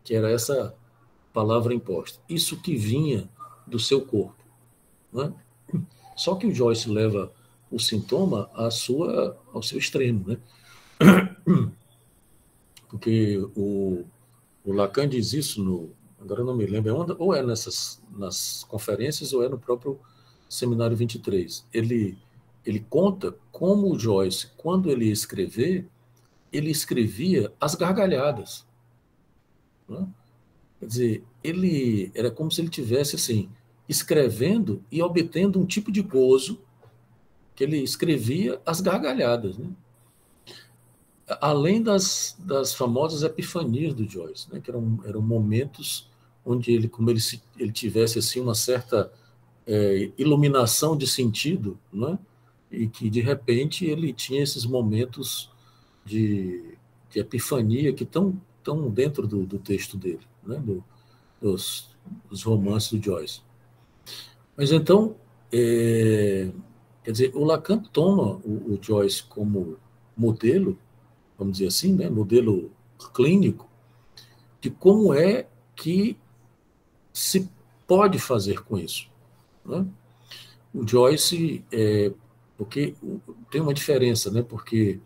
que era essa palavra imposta. Isso que vinha do seu corpo, né? Só que o Joyce leva o sintoma ao seu extremo, né? Porque o Lacan diz isso agora eu não me lembro, ou é nas conferências ou é no próprio Seminário 23. Ele conta como o Joyce, quando ele ia escrever, ele escrevia às gargalhadas, né? Quer dizer, ele era como se ele tivesse assim, escrevendo e obtendo um tipo de gozo que ele escrevia às gargalhadas, né? Além das famosas epifanias do Joyce, né? Que eram momentos onde ele, como ele tivesse assim uma certa iluminação de sentido, né? E que de repente ele tinha esses momentos de epifania que estão dentro do texto dele, né? Dos romances do Joyce. Mas então, quer dizer, o Lacan toma o Joyce como modelo, vamos dizer assim, né? Modelo clínico de como é que se pode fazer com isso, né? O Joyce, porque tem uma diferença, né? Porque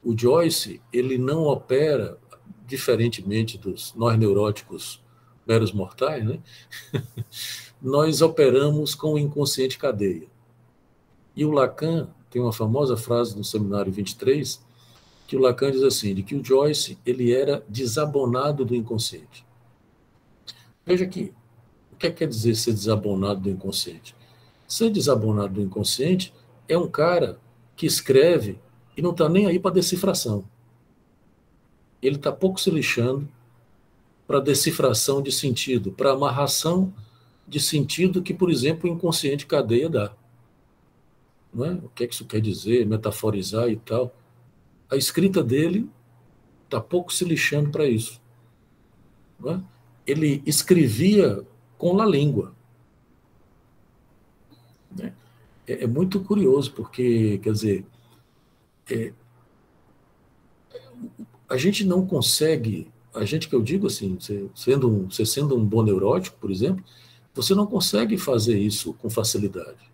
o Joyce, ele não opera, diferentemente dos nós neuróticos meros mortais, né? Nós operamos com o inconsciente cadeia. E o Lacan tem uma famosa frase no Seminário 23, que o Lacan diz assim, de que o Joyce, ele era desabonado do inconsciente. Veja que, o que quer dizer ser desabonado do inconsciente? Ser desabonado do inconsciente é um cara que escreve e não está nem aí para decifração. Ele está pouco se lixando para decifração de sentido, para amarração de sentido que, por exemplo, o inconsciente cadeia dá. Não é? O que isso quer dizer, metaforizar e tal. A escrita dele está pouco se lixando para isso. Não é? Ele escrevia com a língua. É muito curioso, porque, quer dizer, a gente não consegue, a gente que eu digo assim, você sendo um bom neurótico, por exemplo, você não consegue fazer isso com facilidade.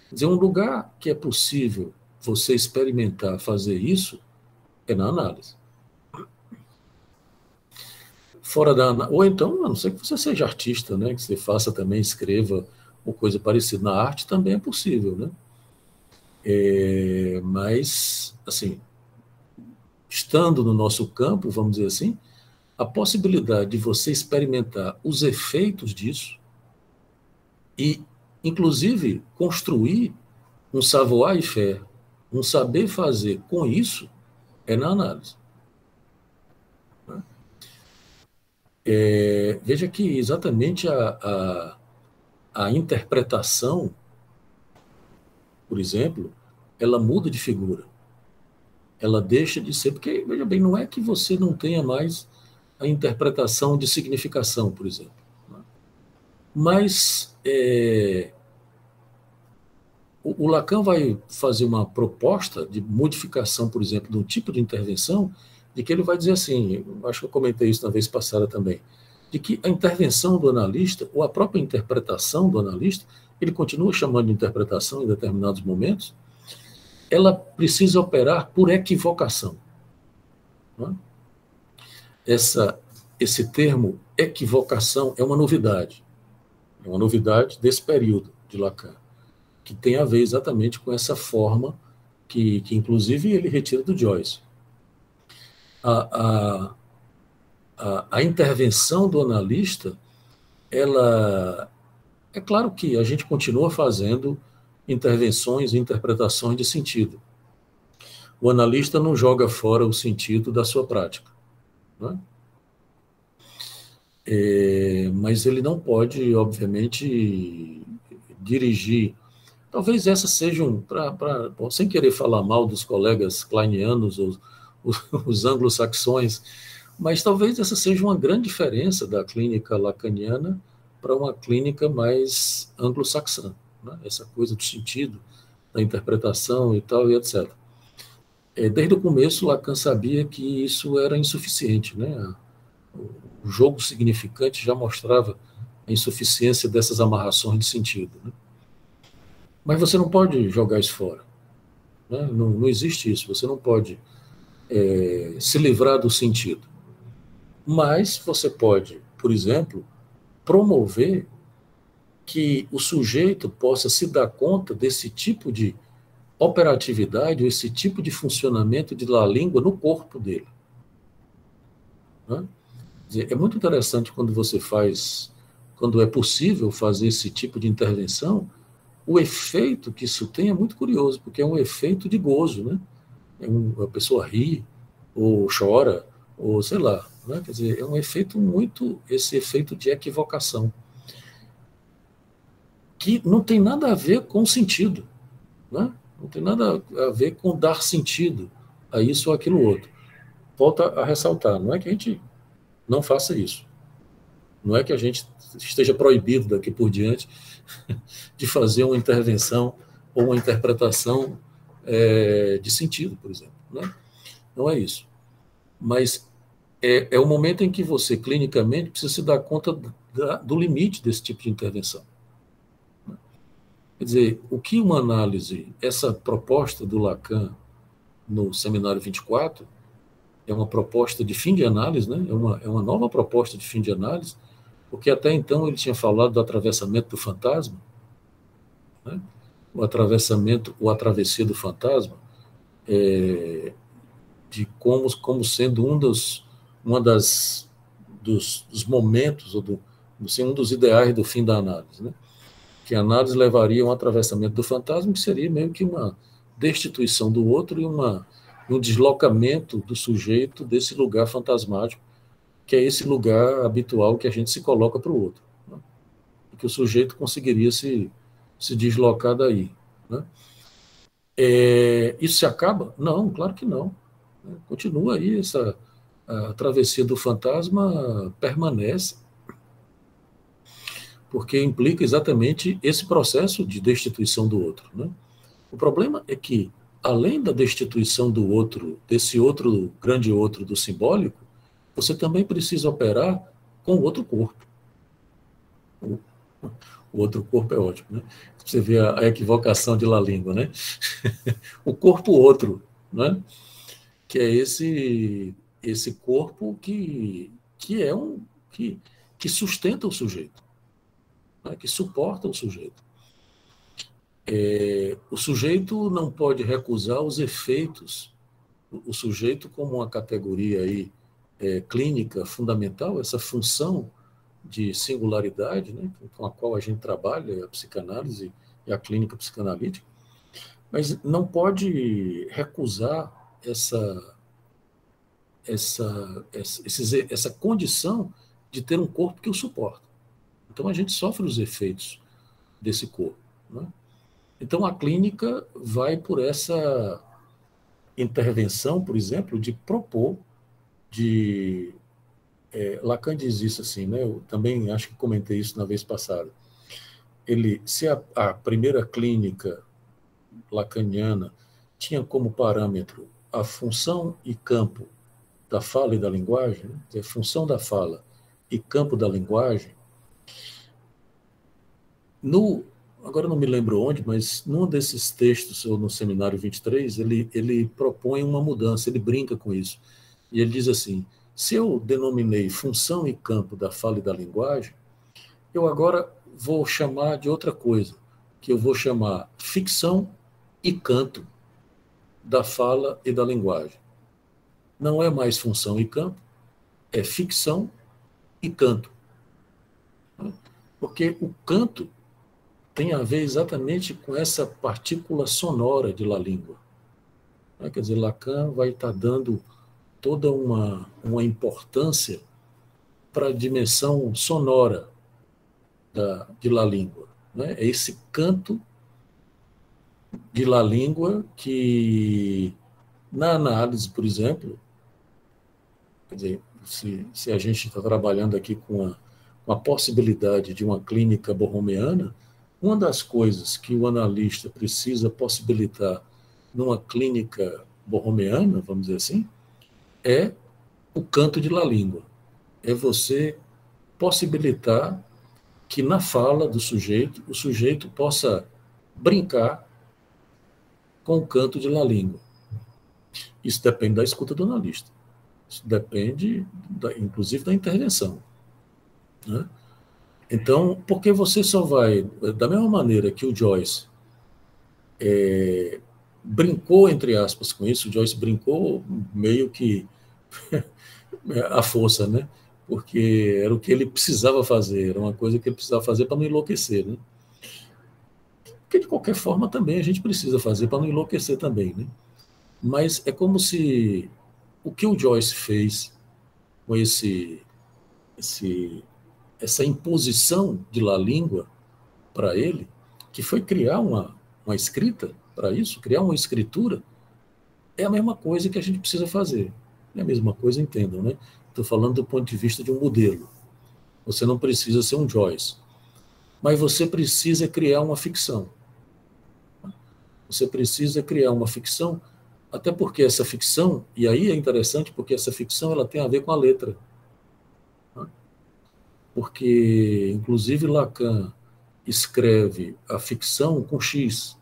Quer dizer, um lugar que é possível você experimentar fazer isso é na análise. Fora ou então, a não ser que você seja artista, né, que você faça também, escreva ou coisa parecida. Na arte também é possível, né? Mas, assim, estando no nosso campo, vamos dizer assim, a possibilidade de você experimentar os efeitos disso e, inclusive, construir um savoir-faire, um saber fazer com isso, é na análise. Veja que exatamente a interpretação, por exemplo, ela muda de figura. Ela deixa de ser, porque, veja bem, não é que você não tenha mais a interpretação de significação, por exemplo. Mas o Lacan vai fazer uma proposta de modificação, por exemplo, de um tipo de intervenção, de que ele vai dizer assim, acho que eu comentei isso na vez passada também, de que a intervenção do analista, ou a própria interpretação do analista, ele continua chamando de interpretação em determinados momentos, ela precisa operar por equivocação. Não é? esse termo equivocação é uma novidade desse período de Lacan, que tem a ver exatamente com essa forma que inclusive ele retira do Joyce. A intervenção do analista, ela é claro que a gente continua fazendo intervenções e interpretações de sentido. O analista não joga fora o sentido da sua prática, né? Mas ele não pode, obviamente, dirigir. Talvez essa seja sem querer falar mal dos colegas kleinianos ou os anglo-saxões, mas talvez essa seja uma grande diferença da clínica lacaniana para uma clínica mais anglo-saxã, né? Essa coisa do sentido, da interpretação e tal, e etc. Desde o começo, Lacan sabia que isso era insuficiente, né? O jogo significante já mostrava a insuficiência dessas amarrações de sentido, né? Mas você não pode jogar isso fora, né? Não existe isso, você não pode se livrar do sentido. Mas você pode, por exemplo, promover que o sujeito possa se dar conta desse tipo de operatividade, ou esse tipo de funcionamento da língua no corpo dele, né? É muito interessante quando é possível fazer esse tipo de intervenção, o efeito que isso tem é muito curioso, porque é um efeito de gozo, né? A pessoa ri, ou chora, ou sei lá, né? Quer dizer, é um efeito esse efeito de equivocação, que não tem nada a ver com sentido, né? Não tem nada a ver com dar sentido a isso ou aquilo outro. Volto a ressaltar, não é que a gente não faça isso. Não é que a gente esteja proibido daqui por diante de fazer uma intervenção ou uma interpretação de sentido, por exemplo, né? Não é isso. Mas é o momento em que você, clinicamente, precisa se dar conta do limite desse tipo de intervenção. Quer dizer, o que uma análise, essa proposta do Lacan no Seminário 24, é uma proposta de fim de análise, né? É uma nova proposta de fim de análise, porque até então ele tinha falado do atravessamento do fantasma, né? O atravessia do fantasma, de como sendo dos momentos, ou um dos ideais do fim da análise, né? Que a análise levaria a um atravessamento do fantasma, que seria meio que uma destituição do outro e um deslocamento do sujeito desse lugar fantasmático, que é esse lugar habitual que a gente se coloca para o outro, né? E que o sujeito conseguiria se deslocar daí, né? Isso se acaba? Não, claro que não. Continua aí, a travessia do fantasma permanece, porque implica exatamente esse processo de destituição do outro, né? O problema é que, além da destituição do outro, desse outro, grande outro do simbólico, você também precisa operar com o outro corpo. O outro corpo é ótimo, né? Você vê a equivocação de La Língua, né? O corpo outro, né? Que é esse corpo que sustenta o sujeito, né? Que suporta o sujeito. O sujeito não pode recusar os efeitos. O sujeito, como uma categoria aí, clínica fundamental, essa função de singularidade, né, com a qual a gente trabalha, a psicanálise e a clínica psicanalítica, mas não pode recusar essa condição de ter um corpo que o suporta. Então a gente sofre os efeitos desse corpo, né? Então a clínica vai por essa intervenção, por exemplo, de propor, Lacan diz isso assim, né? Eu também acho que comentei isso na vez passada. Se a primeira clínica lacaniana tinha como parâmetro a função e campo da fala e da linguagem, né? Função da fala e campo da linguagem, agora não me lembro onde, mas num desses textos, ou no Seminário 23, ele propõe uma mudança, ele brinca com isso. E ele diz assim: Se eu denominei função e campo da fala e da linguagem, eu agora vou chamar de outra coisa, que eu vou chamar ficção e canto da fala e da linguagem. Não é mais função e campo, é ficção e canto. Porque o canto tem a ver exatamente com essa partícula sonora de la língua. Quer dizer, Lacan vai estar dando toda uma importância para a dimensão sonora de la língua. É esse canto de la língua que, na análise, por exemplo, quer dizer, se a gente está trabalhando aqui com a possibilidade de uma clínica borromeana, uma das coisas que o analista precisa possibilitar numa clínica borromeana, vamos dizer assim, é o canto de la língua. É você possibilitar que na fala do sujeito, o sujeito possa brincar com o canto de la língua. Isso depende da escuta do analista. Isso depende, inclusive, da intervenção. Né? Então, porque você só vai, da mesma maneira que o Joyce brincou, entre aspas, com isso, o Joyce brincou meio que à força, né? Porque era o que ele precisava fazer, era uma coisa que ele precisava fazer para não enlouquecer, né? Porque, de qualquer forma, também a gente precisa fazer para não enlouquecer também, né? Mas é como se o que o Joyce fez com essa imposição de la língua para ele, que foi criar uma escrita para isso, criar uma escritura, é a mesma coisa que a gente precisa fazer. É a mesma coisa, entendam, né? Estou falando do ponto de vista de um modelo. Você não precisa ser um Joyce, mas você precisa criar uma ficção. Você precisa criar uma ficção, até porque essa ficção, e aí é interessante porque essa ficção ela tem a ver com a letra. Porque, inclusive, Lacan escreve a ficção com X.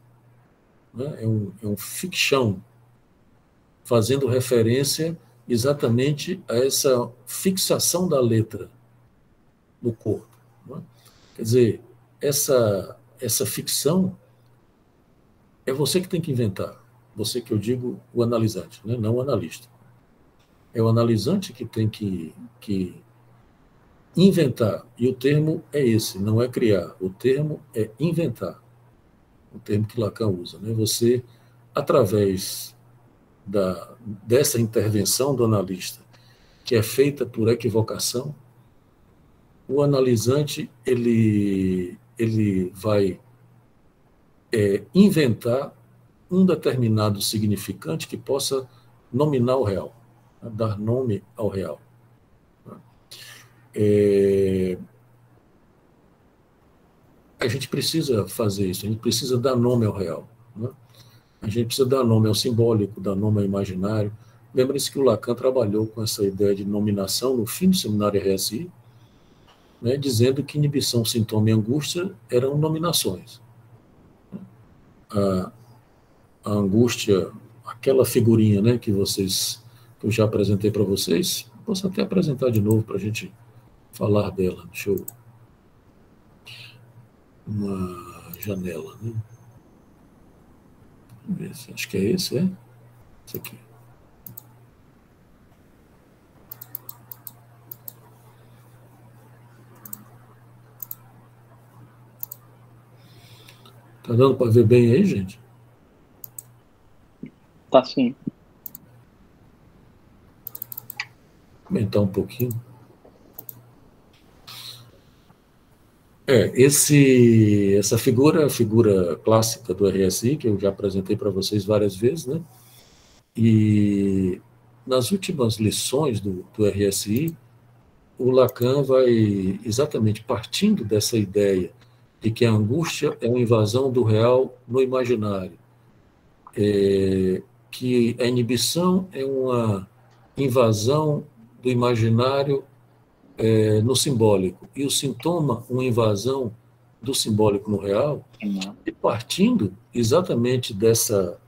Né? É um fiction, fazendo referência exatamente a essa fixação da letra no corpo. Né? Quer dizer, essa ficção é você que tem que inventar. Você que eu digo o analisante, né? Não o analista. É o analisante que tem que inventar. E o termo é esse, não é criar. O termo é inventar. O termo que Lacan usa. Né? Você, através dessa intervenção do analista, que é feita por equivocação, o analisante ele vai inventar um determinado significante que possa nominar o real, né? Dar nome ao real. A gente precisa fazer isso, a gente precisa dar nome ao real. Né? A gente precisa dar nome ao simbólico, dar nome ao imaginário. Lembre-se que o Lacan trabalhou com essa ideia de nominação no fim do seminário RSI, né, dizendo que inibição, sintoma e angústia eram nominações. A angústia, aquela figurinha, né, que eu já apresentei para vocês, posso até apresentar de novo para a gente falar dela. Deixa eu... Uma janela, né? Vamos ver se acho que é esse, é? Esse aqui. Tá dando para ver bem aí, gente? Tá sim. Aumentar um pouquinho. Essa figura é a figura clássica do RSI, que eu já apresentei para vocês várias vezes, né? E nas últimas lições do RSI, o Lacan vai exatamente partindo dessa ideia de que a angústia é uma invasão do real no imaginário, que a inibição é uma invasão do imaginário no simbólico, e o sintoma, uma invasão do simbólico no real, e partindo exatamente dessa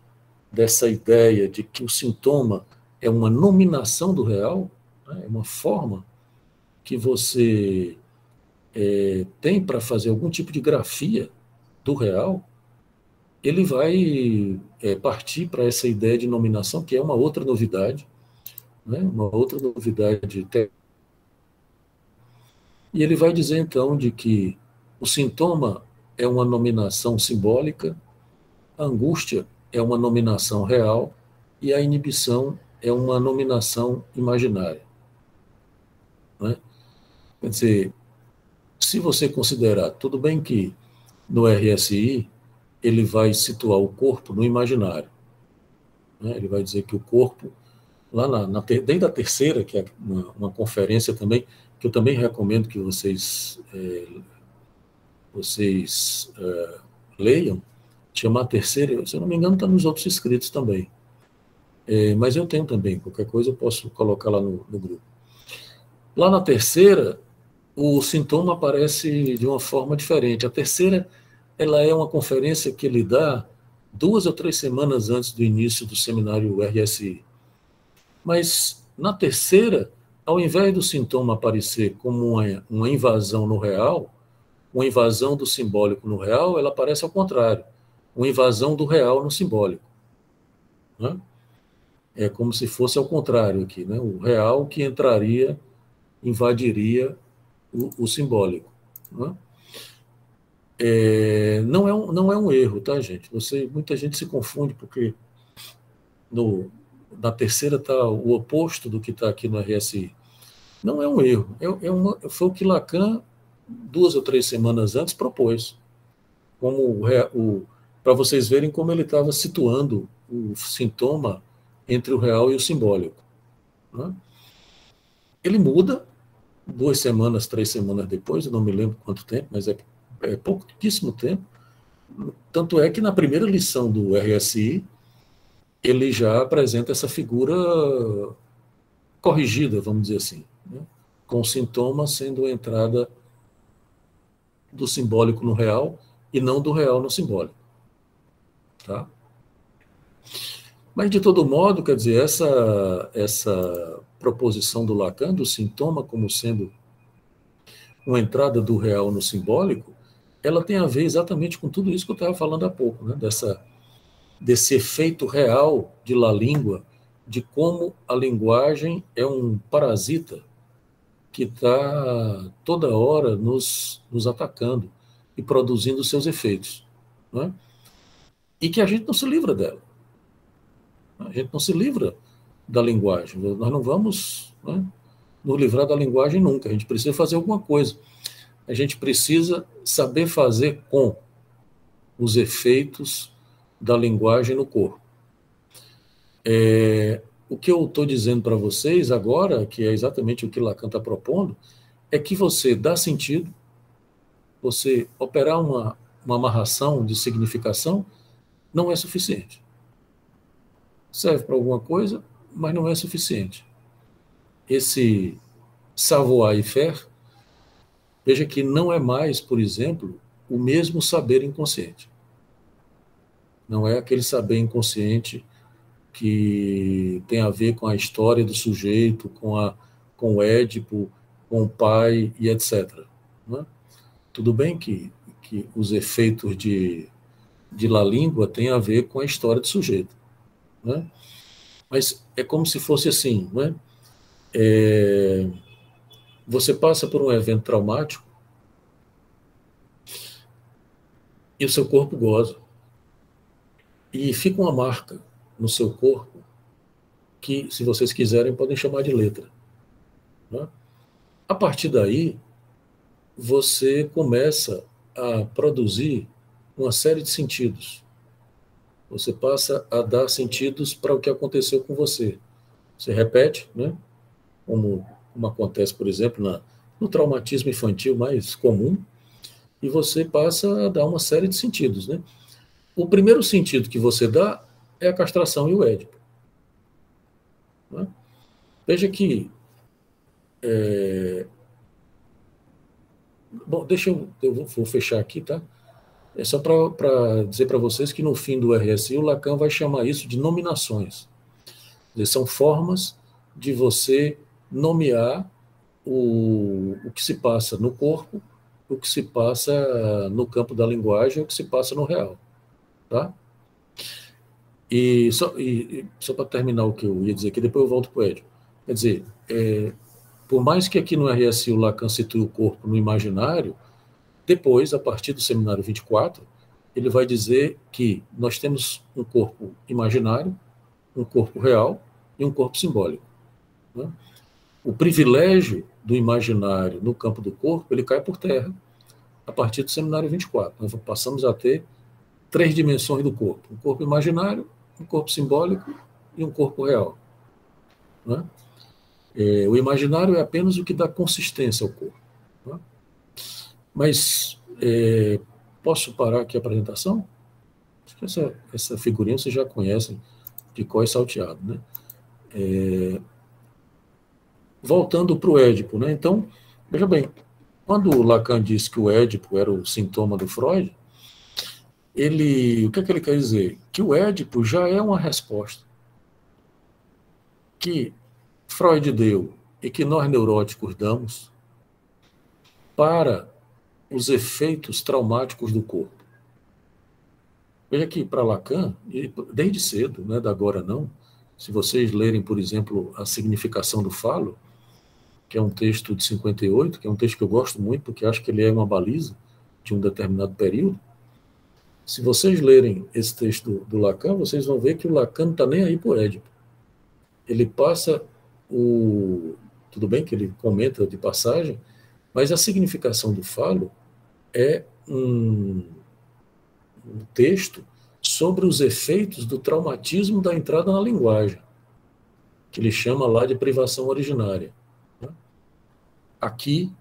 ideia de que o sintoma é uma nominação do real, né? É uma forma que você tem para fazer algum tipo de grafia do real. Ele vai partir para essa ideia de nominação, que é uma outra novidade, né? Uma outra novidade. E ele vai dizer, então, de que o sintoma é uma nominação simbólica, a angústia é uma nominação real e a inibição é uma nominação imaginária, né? Quer dizer, se você considerar, tudo bem que no RSI ele vai situar o corpo no imaginário, né? Ele vai dizer que o corpo, lá desde a terceira, que é uma conferência também, que eu também recomendo que vocês leiam, chama a terceira, se eu não me engano está nos outros escritos também, mas eu tenho também, qualquer coisa eu posso colocar lá no grupo. Lá na terceira, o sintoma aparece de uma forma diferente. A terceira, ela é uma conferência que ele dá 2 ou 3 semanas antes do início do seminário RSI. Mas na terceira, ao invés do sintoma aparecer como uma invasão no real, uma invasão do simbólico no real, ela aparece ao contrário, uma invasão do real no simbólico, né? É como se fosse ao contrário aqui, né? O real que entraria, invadiria o simbólico, né? Não é um erro, tá, gente? Muita gente se confunde, porque na terceira está o oposto do que está aqui no RSI. Não é um erro, foi o que Lacan, 2 ou 3 semanas antes, propôs, para vocês verem como ele estava situando o sintoma entre o real e o simbólico, né? Ele muda 2 semanas, 3 semanas depois, eu não me lembro quanto tempo, mas é pouquíssimo tempo. Tanto é que na primeira lição do RSI, ele já apresenta essa figura corrigida, vamos dizer assim, né? Com o sintoma sendo a entrada do simbólico no real e não do real no simbólico. Tá? Mas, de todo modo, quer dizer, essa proposição do Lacan, do sintoma como sendo uma entrada do real no simbólico, ela tem a ver exatamente com tudo isso que eu estava falando há pouco, né? Desse efeito real de la língua, de como a linguagem é um parasita que está toda hora nos atacando e produzindo seus efeitos, né? E que a gente não se livra dela. A gente não se livra da linguagem. Nós não vamos, né, nos livrar da linguagem nunca. A gente precisa fazer alguma coisa. A gente precisa saber fazer com os efeitos da linguagem no corpo. O que eu estou dizendo para vocês agora, que é exatamente o que Lacan está propondo, é que você dá sentido, você operar uma amarração de significação não é suficiente. Serve para alguma coisa, mas não é suficiente. Esse savoir-faire, veja que não é mais, por exemplo, o mesmo saber inconsciente. Não é aquele saber inconsciente que tem a ver com a história do sujeito, com o Édipo, com o pai e etc. Né? Tudo bem que os efeitos de la língua têm a ver com a história do sujeito, né? Mas é como se fosse assim, né? Você passa por um evento traumático e o seu corpo goza. E fica uma marca no seu corpo que, se vocês quiserem, podem chamar de letra, né? A partir daí, você começa a produzir uma série de sentidos. Você passa a dar sentidos para o que aconteceu com você. Você repete, né? Como acontece, por exemplo, no traumatismo infantil mais comum, e você passa a dar uma série de sentidos, né? O primeiro sentido que você dá é a castração e o Édipo, né? Veja que... Bom, eu vou fechar aqui, tá? É só para dizer para vocês que no fim do RSI, o Lacan vai chamar isso de nominações. São formas de você nomear o que se passa no corpo, o que se passa no campo da linguagem, o que se passa no real. Tá? E só para terminar o que eu ia dizer aqui, depois eu volto para o Édipo. Quer dizer, por mais que aqui no RSI o Lacan situe o corpo no imaginário, depois, a partir do seminário 24, ele vai dizer que nós temos um corpo imaginário, um corpo real e um corpo simbólico. Né? O privilégio do imaginário no campo do corpo, ele cai por terra a partir do seminário 24. Nós passamos a ter 3 dimensões do corpo: um corpo imaginário, um corpo simbólico e um corpo real. Né? O imaginário é apenas o que dá consistência ao corpo. Né? Mas posso parar aqui a apresentação? Acho que essa figurinha vocês já conhecem de cor e salteado. Né? Voltando para o Édipo. Né? Então, veja bem, quando o Lacan disse que o Édipo era o sintoma do Freud, o que é que ele quer dizer? Que o Édipo já é uma resposta que Freud deu e que nós neuróticos damos para os efeitos traumáticos do corpo. Veja que para Lacan, desde cedo, não é da agora não, se vocês lerem, por exemplo, A Significação do Falo, que é um texto de 58, que é um texto que eu gosto muito, porque acho que ele é uma baliza de um determinado período. Se vocês lerem esse texto do Lacan, vocês vão ver que o Lacan não está nem aí por Édipo. Ele passa tudo bem que ele comenta de passagem, mas a significação do falo é um texto sobre os efeitos do traumatismo da entrada na linguagem, que ele chama lá de privação originária. Aqui,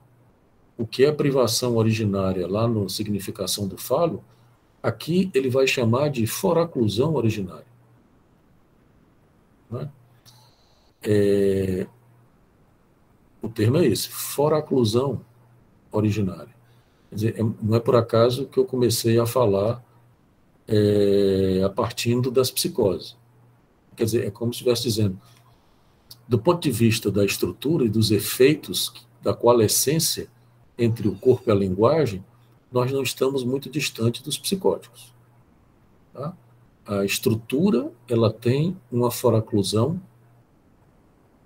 o que é privação originária lá na significação do falo, aqui ele vai chamar de foraclusão originária. Né? O termo é esse, foraclusão originária. Quer dizer, não é por acaso que eu comecei a falar a partir das psicoses. Quer dizer, é como se estivesse dizendo, do ponto de vista da estrutura e dos efeitos da coalescência entre o corpo e a linguagem, nós não estamos muito distantes dos psicóticos. Tá? A estrutura, ela tem uma foraclusão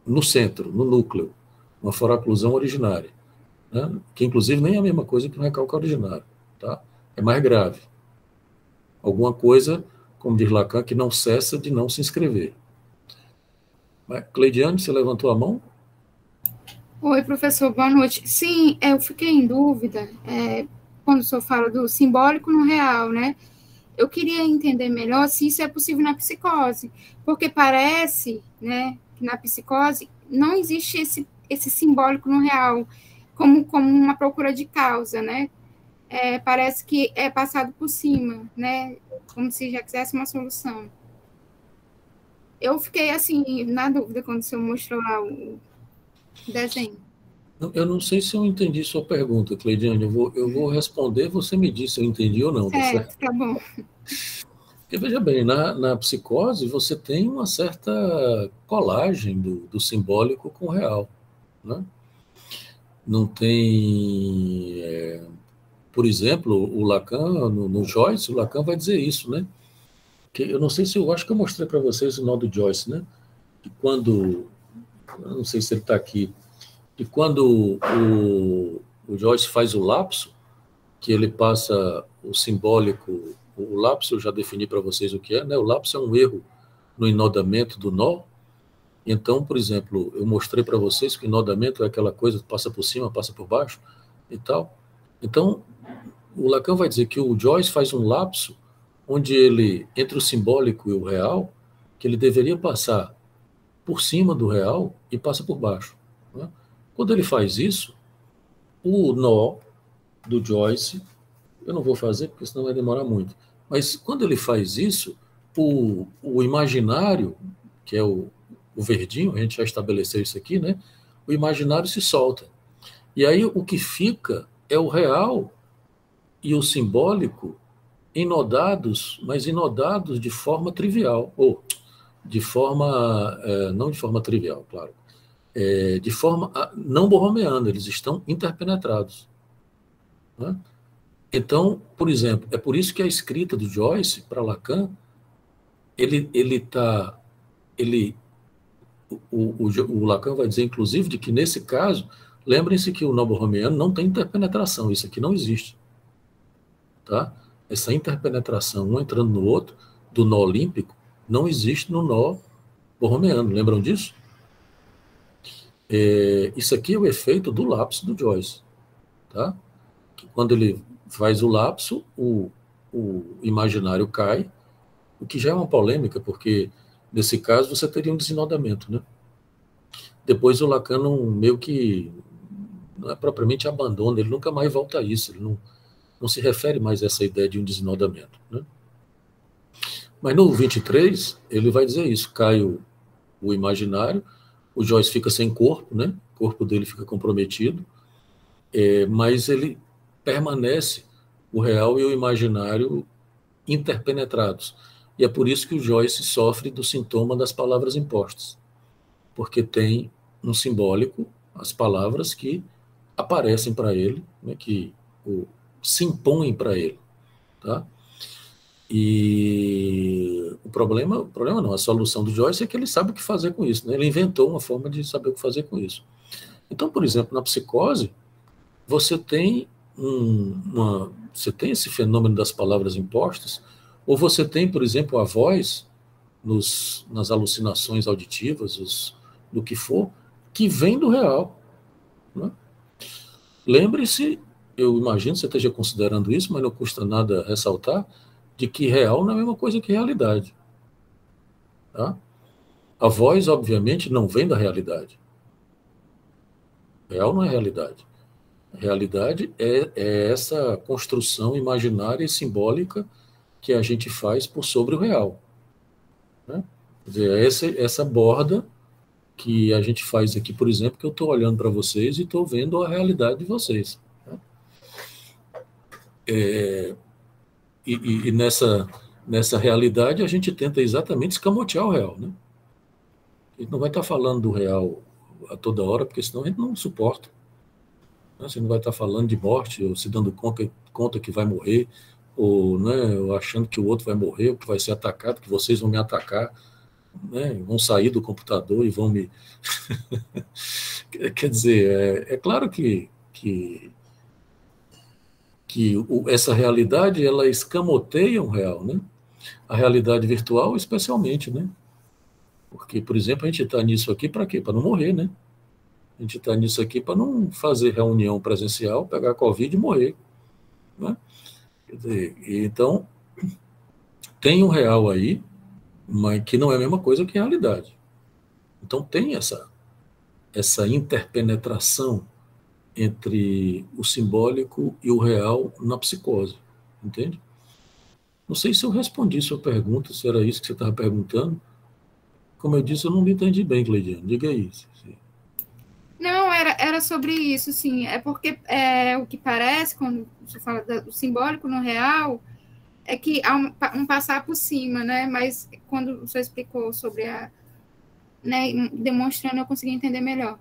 no centro, no núcleo, uma foraclusão originária, né? Que inclusive nem é a mesma coisa que um recalque originário. Tá? É mais grave. Alguma coisa, como diz Lacan, que não cessa de não se inscrever. Mas, Cleidiane, você levantou a mão? Oi, professor, boa noite. Sim, eu fiquei em dúvida, quando o senhor fala do simbólico no real, né? Eu queria entender melhor se isso é possível na psicose, porque parece, né, que na psicose não existe esse simbólico no real, como uma procura de causa, né? Parece que é passado por cima, né? Como se já quisesse uma solução. Eu fiquei, assim, na dúvida quando o senhor mostrou lá o desenho. Eu não sei se eu entendi sua pergunta, Cleidiane. Eu vou responder, você me diz se eu entendi ou não. Certo, tá bom. Porque, veja bem, na psicose você tem uma certa colagem do simbólico com o real. Né? Não tem... por exemplo, o Lacan, no Joyce, o Lacan vai dizer isso, né? Que eu não sei se eu acho que eu mostrei para vocês o nó do Joyce, né? Que quando... Eu não sei se ele está aqui. E quando o Joyce faz o lapso, que ele passa o simbólico, o lapso eu já defini para vocês o que é, né? O lapso é um erro no enodamento do nó. Então, por exemplo, eu mostrei para vocês que o enodamento é aquela coisa que passa por cima, passa por baixo e tal. Então, o Lacan vai dizer que o Joyce faz um lapso onde ele, entre o simbólico e o real, que ele deveria passar por cima do real e passa por baixo. Né? Quando ele faz isso, o nó do Joyce, eu não vou fazer porque senão vai demorar muito, mas quando ele faz isso, o imaginário, que é o verdinho, a gente já estabeleceu isso aqui, né? O imaginário se solta. E aí o que fica é o real e o simbólico inodados, mas inodados de forma trivial, ou de forma, não de forma trivial, claro, de forma não borromeana, eles estão interpenetrados. Né? Então, por exemplo, é por isso que a escrita do Joyce, para Lacan, o Lacan vai dizer, inclusive, de que nesse caso, lembrem-se que o nó borromeano não tem interpenetração, isso aqui não existe. Tá? Essa interpenetração, um entrando no outro, do nó olímpico, não existe no nó borromeano, lembram disso? Isso aqui é o efeito do lapso do Joyce. Tá? Que quando ele faz o lapso, o imaginário cai, o que já é uma polêmica, porque nesse caso você teria um desinodamento, né? Depois o Lacan meio que não é propriamente abandona, ele nunca mais volta a isso, ele não se refere mais a essa ideia de um desinodamento, né? Mas no 23, ele vai dizer isso, cai o imaginário, o Joyce fica sem corpo, né? O corpo dele fica comprometido, mas ele permanece, o real e o imaginário, interpenetrados. E é por isso que o Joyce sofre do sintoma das palavras impostas, porque tem um simbólico, as palavras que aparecem para ele, né, que se impõem para ele. Tá? E o problema não, a solução do Joyce é que ele sabe o que fazer com isso, né? Ele inventou uma forma de saber o que fazer com isso. Então, por exemplo, na psicose, você tem você tem esse fenômeno das palavras impostas, ou você tem, por exemplo, a voz nas alucinações auditivas, do que for, que vem do real. Né? Lembre-se, eu imagino que você esteja considerando isso, mas não custa nada ressaltar, de que real não é a mesma coisa que realidade. Tá? A voz, obviamente, não vem da realidade. Real não é realidade. A realidade é essa construção imaginária e simbólica que a gente faz por sobre o real. Né? Quer dizer, essa borda que a gente faz aqui, por exemplo, que eu estou olhando para vocês e estou vendo a realidade de vocês. Né? E nessa realidade a gente tenta exatamente escamotear o real. Né? A gente não vai estar falando do real a toda hora, porque senão a gente não suporta. Você não vai estar falando de morte, ou se dando conta que vai morrer, ou, né, ou achando que o outro vai morrer, ou que vai ser atacado, que vocês vão me atacar, né, vão sair do computador e vão me... Quer dizer, é claro que essa realidade, ela escamoteia o real, né? A realidade virtual, especialmente, né? Porque, por exemplo, a gente está nisso aqui para quê? Para não morrer, né? A gente está nisso aqui para não fazer reunião presencial, pegar Covid e morrer. Né? Quer dizer, então, tem um real aí, mas que não é a mesma coisa que realidade. Então, tem essa interpenetração entre o simbólico e o real na psicose. Entende? Não sei se eu respondi sua pergunta, se era isso que você estava perguntando. Como eu disse, eu não me entendi bem, Cleidiane. Diga aí. Não, era sobre isso, sim. É porque o que parece, quando você fala do simbólico no real, é que há um passar por cima, né? Mas quando você explicou sobre né, demonstrando, eu consegui entender melhor.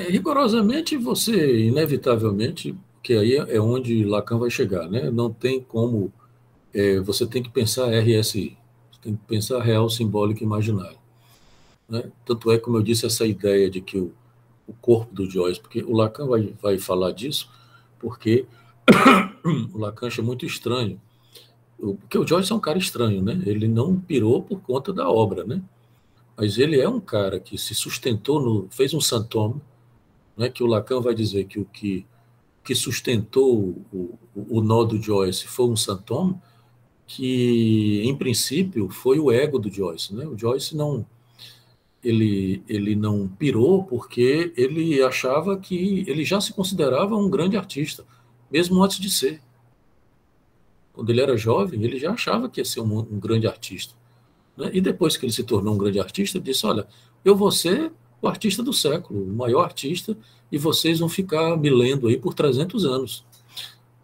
Rigorosamente você, inevitavelmente, que aí é onde Lacan vai chegar, né? Não tem como, você tem que pensar RSI, você tem que pensar real, simbólico e imaginário. Né? Tanto é, como eu disse, essa ideia de que o corpo do Joyce, porque o Lacan vai falar disso, porque o Lacan acha muito estranho, porque o Joyce é um cara estranho, né? Ele não pirou por conta da obra, né? Mas ele é um cara que se sustentou, fez um santoma, né? Que o Lacan vai dizer que o que sustentou o nó do Joyce foi um santoma, que, em princípio, foi o ego do Joyce, né? O Joyce não... Ele não pirou porque ele achava que ele já se considerava um grande artista, mesmo antes de ser. Quando ele era jovem, ele já achava que ia ser um grande artista. Né? E depois que ele se tornou um grande artista, ele disse, olha, eu vou ser o artista do século, o maior artista, e vocês vão ficar me lendo aí por 300 anos.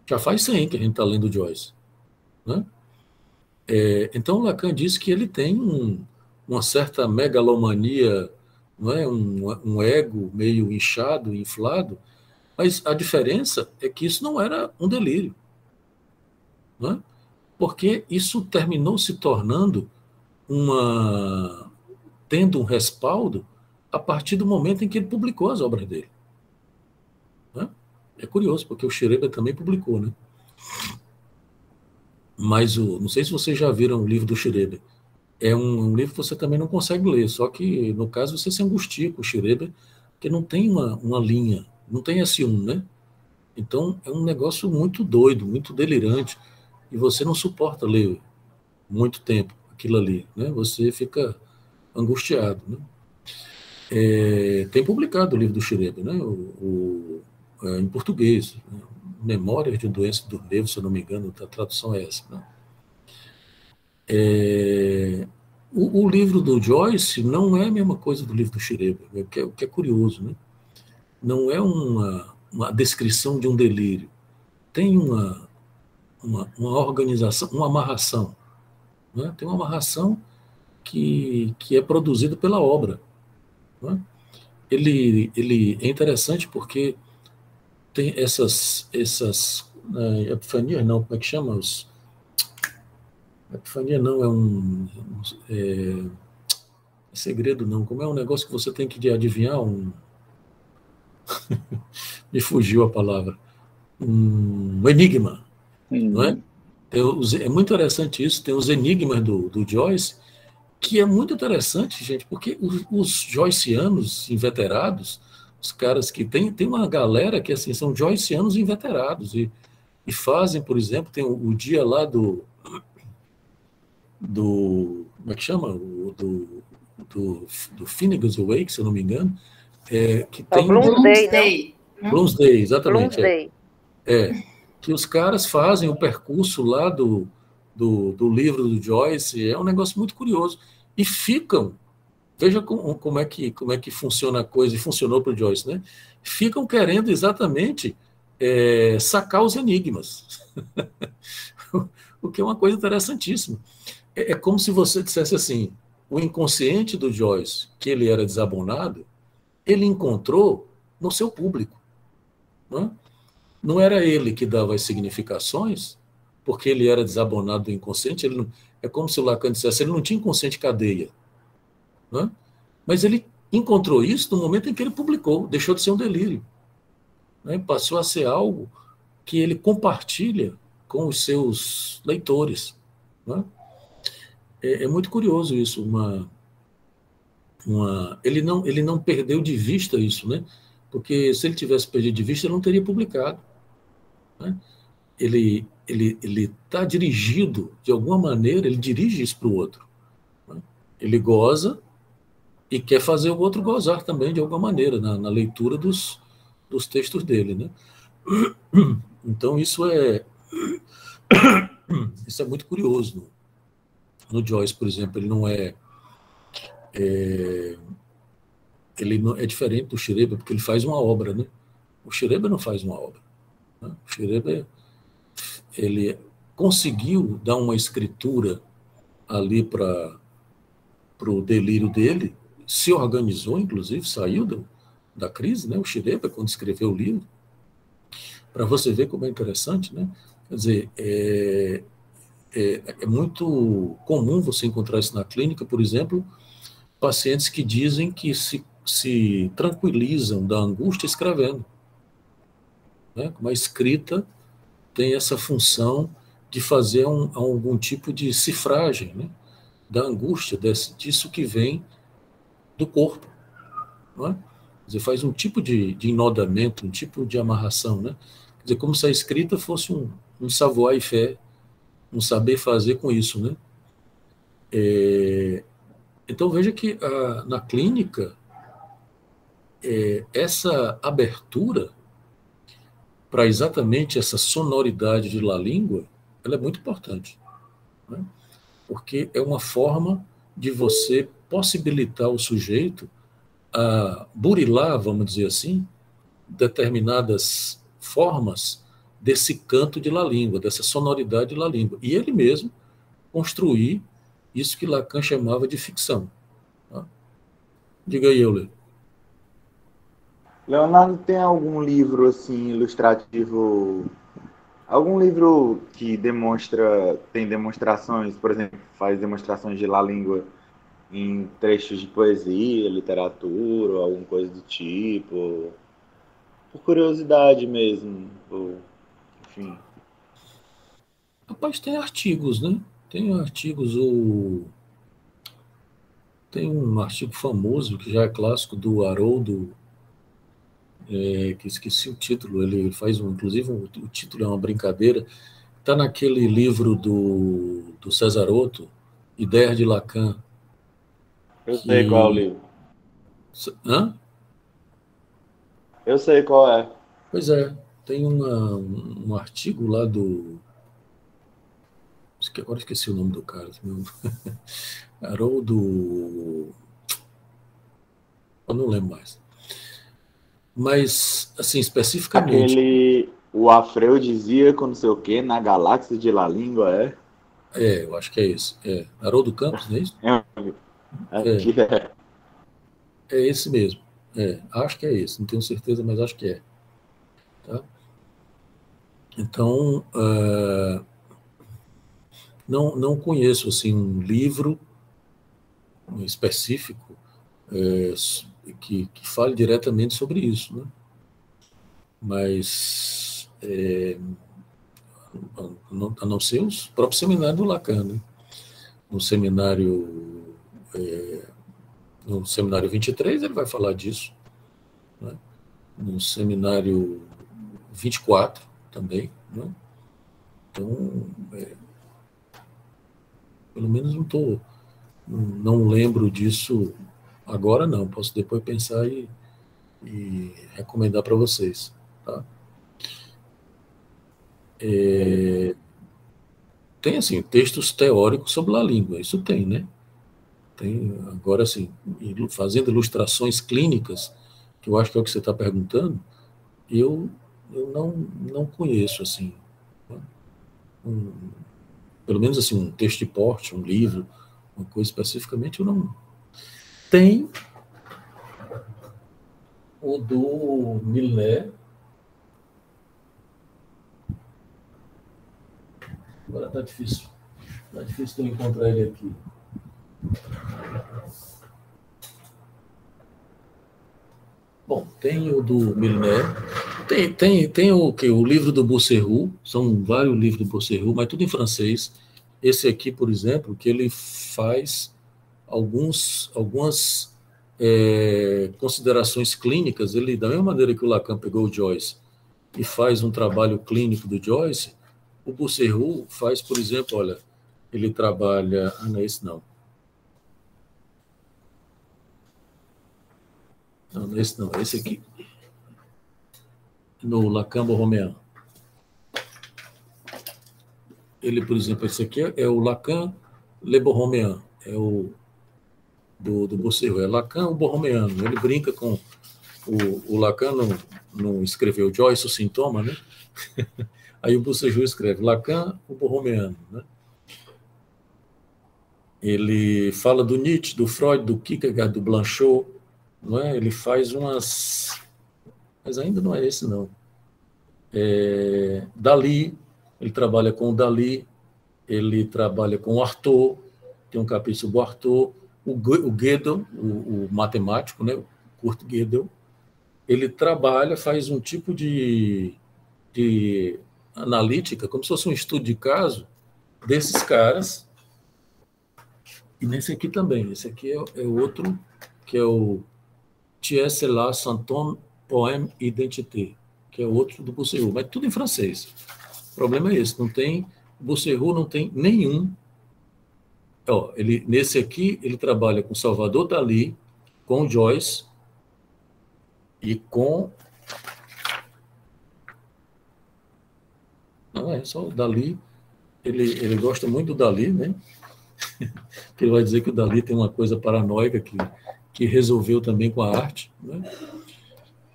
Já faz 100 que a gente está lendo Joyce. Né? Então, Lacan diz que ele tem uma certa megalomania, não é? Um ego meio inchado, inflado, mas a diferença é que isso não era um delírio, não é? Porque isso terminou se tornando tendo um respaldo a partir do momento em que ele publicou as obras dele. Né? É curioso, porque o Schreber também publicou, né? Mas não sei se vocês já viram o livro do Schreber. É um livro que você também não consegue ler, só que, no caso, você se angustia com o Schreber, porque não tem uma linha, não tem S1, né? Então, é um negócio muito doido, muito delirante, e você não suporta ler muito tempo aquilo ali, né? Você fica angustiado, né? Tem publicado o livro do Schreber, né? Em português, né? Memórias de doença do nervo, se eu não me engano, a tradução é essa, né? O livro do Joyce não é a mesma coisa do livro do Schreber, o que é curioso, né? Não é uma descrição de um delírio. Tem uma organização, uma amarração, né? Tem uma amarração que é produzida pela obra, né? Ele é interessante porque tem essas epifanias, não, como é que chama? Epifania não é segredo, não. Como é um negócio que você tem que adivinhar, me fugiu a palavra, um enigma, não é? É muito interessante isso, tem os enigmas do Joyce, que é muito interessante, gente, porque os joycianos inveterados, os caras que tem uma galera que assim são joycianos inveterados e fazem, por exemplo, tem o dia lá do como é que chama? Do Finnegan's Wake, se eu não me engano, que tem Bloomsday, né? Bloomsday, exatamente. Bloomsday. Que os caras fazem o percurso lá do livro do Joyce, é um negócio muito curioso. E ficam, veja como é que funciona a coisa, e funcionou para o Joyce, né? Ficam querendo exatamente sacar os enigmas. O que é uma coisa interessantíssima. É como se você dissesse assim, o inconsciente do Joyce, que ele era desabonado, ele encontrou no seu público. Não era ele que dava as significações, porque ele era desabonado do inconsciente. É como se o Lacan dissesse, ele não tinha inconsciente cadeia. Mas ele encontrou isso no momento em que ele publicou, deixou de ser um delírio. Passou a ser algo que ele compartilha com os seus leitores. É muito curioso isso. Ele não perdeu de vista isso, né? Porque se ele tivesse perdido de vista, ele não teria publicado. Ele está dirigido, de alguma maneira, ele dirige isso para o outro. Ele goza e quer fazer o outro gozar também, de alguma maneira, na leitura dos textos dele, né? Então, isso é muito curioso. No Joyce, por exemplo, ele não é diferente do Schreber, porque ele faz uma obra, né? O Schreber não faz uma obra. O Schreber, ele conseguiu dar uma escritura ali para o delírio dele, se organizou, inclusive, saiu da crise, né? O Schreber, quando escreveu o livro, para você ver como é interessante, né? Quer dizer, é muito comum você encontrar isso na clínica, por exemplo, pacientes que dizem que se tranquilizam da angústia escrevendo. Como a escrita tem essa função de fazer algum tipo de cifragem, né, da angústia, disso que vem do corpo. Quer dizer, faz um tipo de enodamento, um tipo de amarração. Né? Quer dizer, como se a escrita fosse um savoir-faire, um saber fazer com isso. Né? Então, veja que na clínica, essa abertura para exatamente essa sonoridade de la língua, ela é muito importante. Né? Porque é uma forma de você possibilitar o sujeito a burilar, vamos dizer assim, determinadas formas desse canto de la língua, dessa sonoridade de la língua. E ele mesmo construir isso que Lacan chamava de ficção. Diga aí, Euler. Leonardo, tem algum livro assim ilustrativo, algum livro que tem demonstrações, por exemplo, faz demonstrações de La Língua em trechos de poesia, literatura, ou alguma coisa do tipo, por curiosidade mesmo, ou, enfim. Rapaz, tem artigos, né? Tem artigos, tem um artigo famoso, que já é clássico, do Haroldo, que esqueci o título, ele faz inclusive o título é uma brincadeira, está naquele livro do Cesarotto, Ideias de Lacan, Eu sei qual é o que... livro. Hã? Eu sei qual é. Pois é, tem um artigo lá do... Agora esqueci o nome do cara. Haroldo... Eu não lembro mais. Mas, assim, especificamente... O afrodisíaco, não sei o quê, na galáxia de La Língua, é? Eu acho que é isso. Haroldo Campos, não é isso? Aqui é. É esse mesmo. Acho que é esse. Não tenho certeza, mas acho que é. Tá? Então, não conheço assim, um livro específico que fale diretamente sobre isso, né? Mas, a não ser os próprios seminários do Lacan, né? No seminário 23 ele vai falar disso, né? No seminário 24 também, né? Então, pelo menos não lembro disso agora, não. Posso depois pensar e recomendar para vocês. Tá? Tem, assim, textos teóricos sobre a língua, isso tem, né? Tem, agora, assim, fazendo ilustrações clínicas, que eu acho que é o que você está perguntando, eu não conheço, assim, né? Pelo menos, assim, um texto de porte, um livro, uma coisa especificamente, eu não... Tem o do Milné. Agora tá difícil. Tá difícil de eu encontrar ele aqui. Bom, tem o do Milné. Tem o que? O livro do Bousserroux. São vários livros do Bousserroux, mas tudo em francês. Esse aqui, por exemplo, que ele faz algumas considerações clínicas. Ele, da mesma maneira que o Lacan pegou o Joyce e faz um trabalho clínico do Joyce, o Bousserroux faz, por exemplo, olha, ele trabalha... não é esse não. Não é esse não, é esse aqui. No Lacan Borroméen. Ele, por exemplo, esse aqui é o Lacan Le Borroméen, é o do Bousserroux, é Lacan o Borroméano. Ele brinca com... O Lacan não escreveu Joyce, o sintoma, né? Aí o Bousserroux escreve Lacan o Borroméano, né? Ele fala do Nietzsche, do Freud, do Kierkegaard, do Blanchot, não é? Ele faz umas... Mas ainda não é esse, não. Dalí, ele trabalha com o Dalí, ele trabalha com o Artaud, tem um capítulo sobre o Artaud, o Gödel, o matemático, né? O Kurt Gödel, ele trabalha, faz um tipo de analítica, como se fosse um estudo de caso desses caras. E nesse aqui também. Esse aqui é outro, que é o Thiers la Symptôme Poème Identité, que é outro do Bousserroux, mas tudo em francês. O problema é esse, não tem... Bousserroux não tem nenhum... nesse aqui, ele trabalha com Salvador Dalí, com Joyce e com... Não, é só o Dalí. Ele gosta muito do Dalí, né? Que ele vai dizer que o Dalí tem uma coisa paranoica que resolveu também com a arte, né?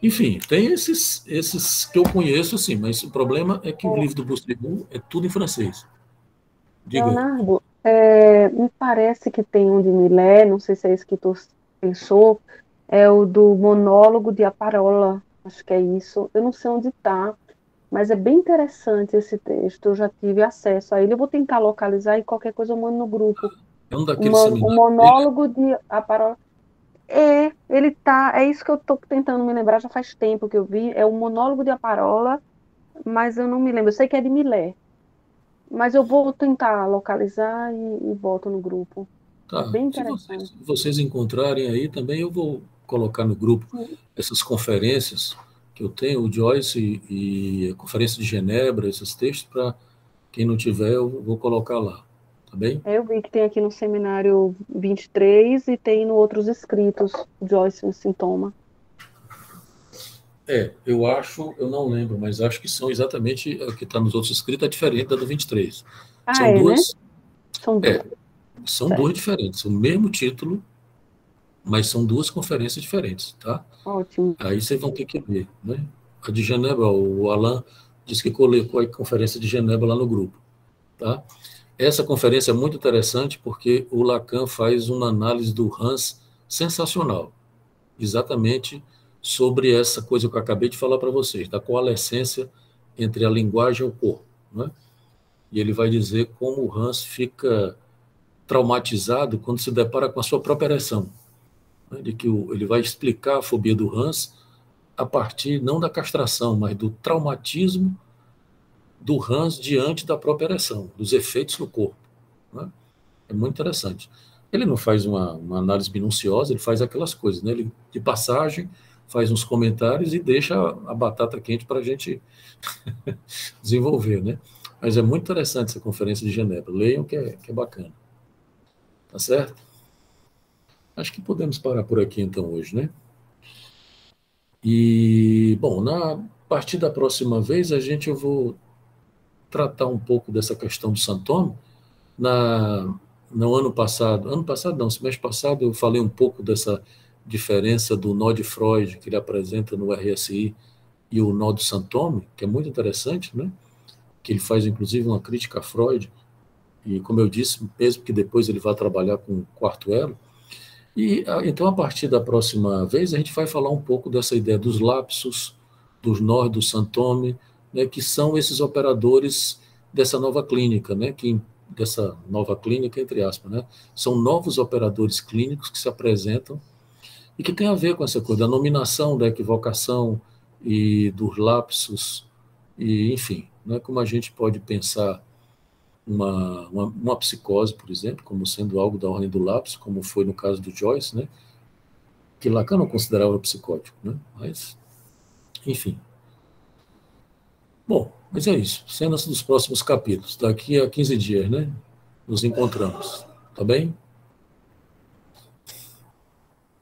Enfim, tem esses que eu conheço, assim, mas o problema é que o livro do Bousserroux é tudo em francês. Diga. Leonardo, me parece que tem um de Millet, não sei se é esse que tu pensou, é o do monólogo de Aparola, acho que é isso. Eu não sei onde está, mas é bem interessante esse texto. Eu já tive acesso a ele. Eu vou tentar localizar e qualquer coisa eu mando no grupo. É um daqueles O seminários. monólogo de Aparola. Ele tá. É isso que eu estou tentando me lembrar, já faz tempo que eu vi. É o monólogo de Aparola, mas eu não me lembro. Eu sei que é de Millet. Mas eu vou tentar localizar e boto no grupo. É Tá. bem Se interessante. vocês encontrarem aí também, eu vou colocar no grupo essas conferências que eu tenho, o Joyce e a Conferência de Genebra, esses textos, para quem não tiver, eu vou colocar lá. Tá bem? Eu vi que tem aqui no seminário 23 e tem no Outros Escritos, Joyce no Sintoma. Eu acho, eu não lembro, mas acho que são exatamente o que está nos outros escritos, é diferente da do 23. São Né? duas, São duas. são Certo. duas diferentes, o mesmo título, mas são duas conferências diferentes, tá? Ótimo. Aí vocês vão ter que ver, né? A de Genebra, o Alain disse que colocou a conferência de Genebra lá no grupo, tá? Essa conferência é muito interessante porque o Lacan faz uma análise do Hans sensacional, exatamente sobre essa coisa que eu acabei de falar para vocês, da coalescência entre a linguagem e o corpo, né? E ele vai dizer como o Hans fica traumatizado quando se depara com a sua própria ereção, né? De que ele vai explicar a fobia do Hans a partir não da castração, mas do traumatismo do Hans diante da própria ereção, dos efeitos no corpo, né? É muito interessante. Ele não faz uma análise minuciosa, ele faz aquelas coisas, né? Ele, de passagem, faz uns comentários e deixa a batata quente para a gente desenvolver, né? Mas é muito interessante essa conferência de Genebra. Leiam que é bacana. Tá certo? Acho que podemos parar por aqui então hoje, né? E, bom, na partir da próxima vez, eu vou tratar um pouco dessa questão do Santome. No ano passado não, semestre passado eu falei um pouco dessa diferença do nó de Freud, que ele apresenta no RSI, e o nó do Santome, que é muito interessante, né? Que ele faz inclusive uma crítica a Freud, e como eu disse, mesmo que depois ele vá trabalhar com o quarto elo. E então, a partir da próxima vez, a gente vai falar um pouco dessa ideia dos lapsos, dos nós do Santome, né, que são esses operadores dessa nova clínica, né, dessa nova clínica, entre aspas, né, são novos operadores clínicos que se apresentam e que tem a ver com essa coisa da nominação, da equivocação e dos lapsos, e enfim, né, como a gente pode pensar uma psicose, por exemplo, como sendo algo da ordem do lapso, como foi no caso do Joyce, né, que Lacan não considerava psicótico, né, mas, enfim. Bom, mas é isso. Cenas dos próximos capítulos. Daqui a 15 dias, né, nos encontramos. Tá bem?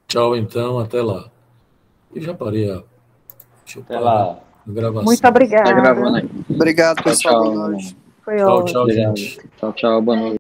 Tchau, então, até lá. Eu já parei deixa eu Até parar lá. a gravação. Muito Tá obrigada. gravando aí. Obrigado, Tchau, pessoal. tchau. Boa noite. Foi Tchau, ótimo. tchau, Obrigado. gente. Tchau, tchau. Boa noite.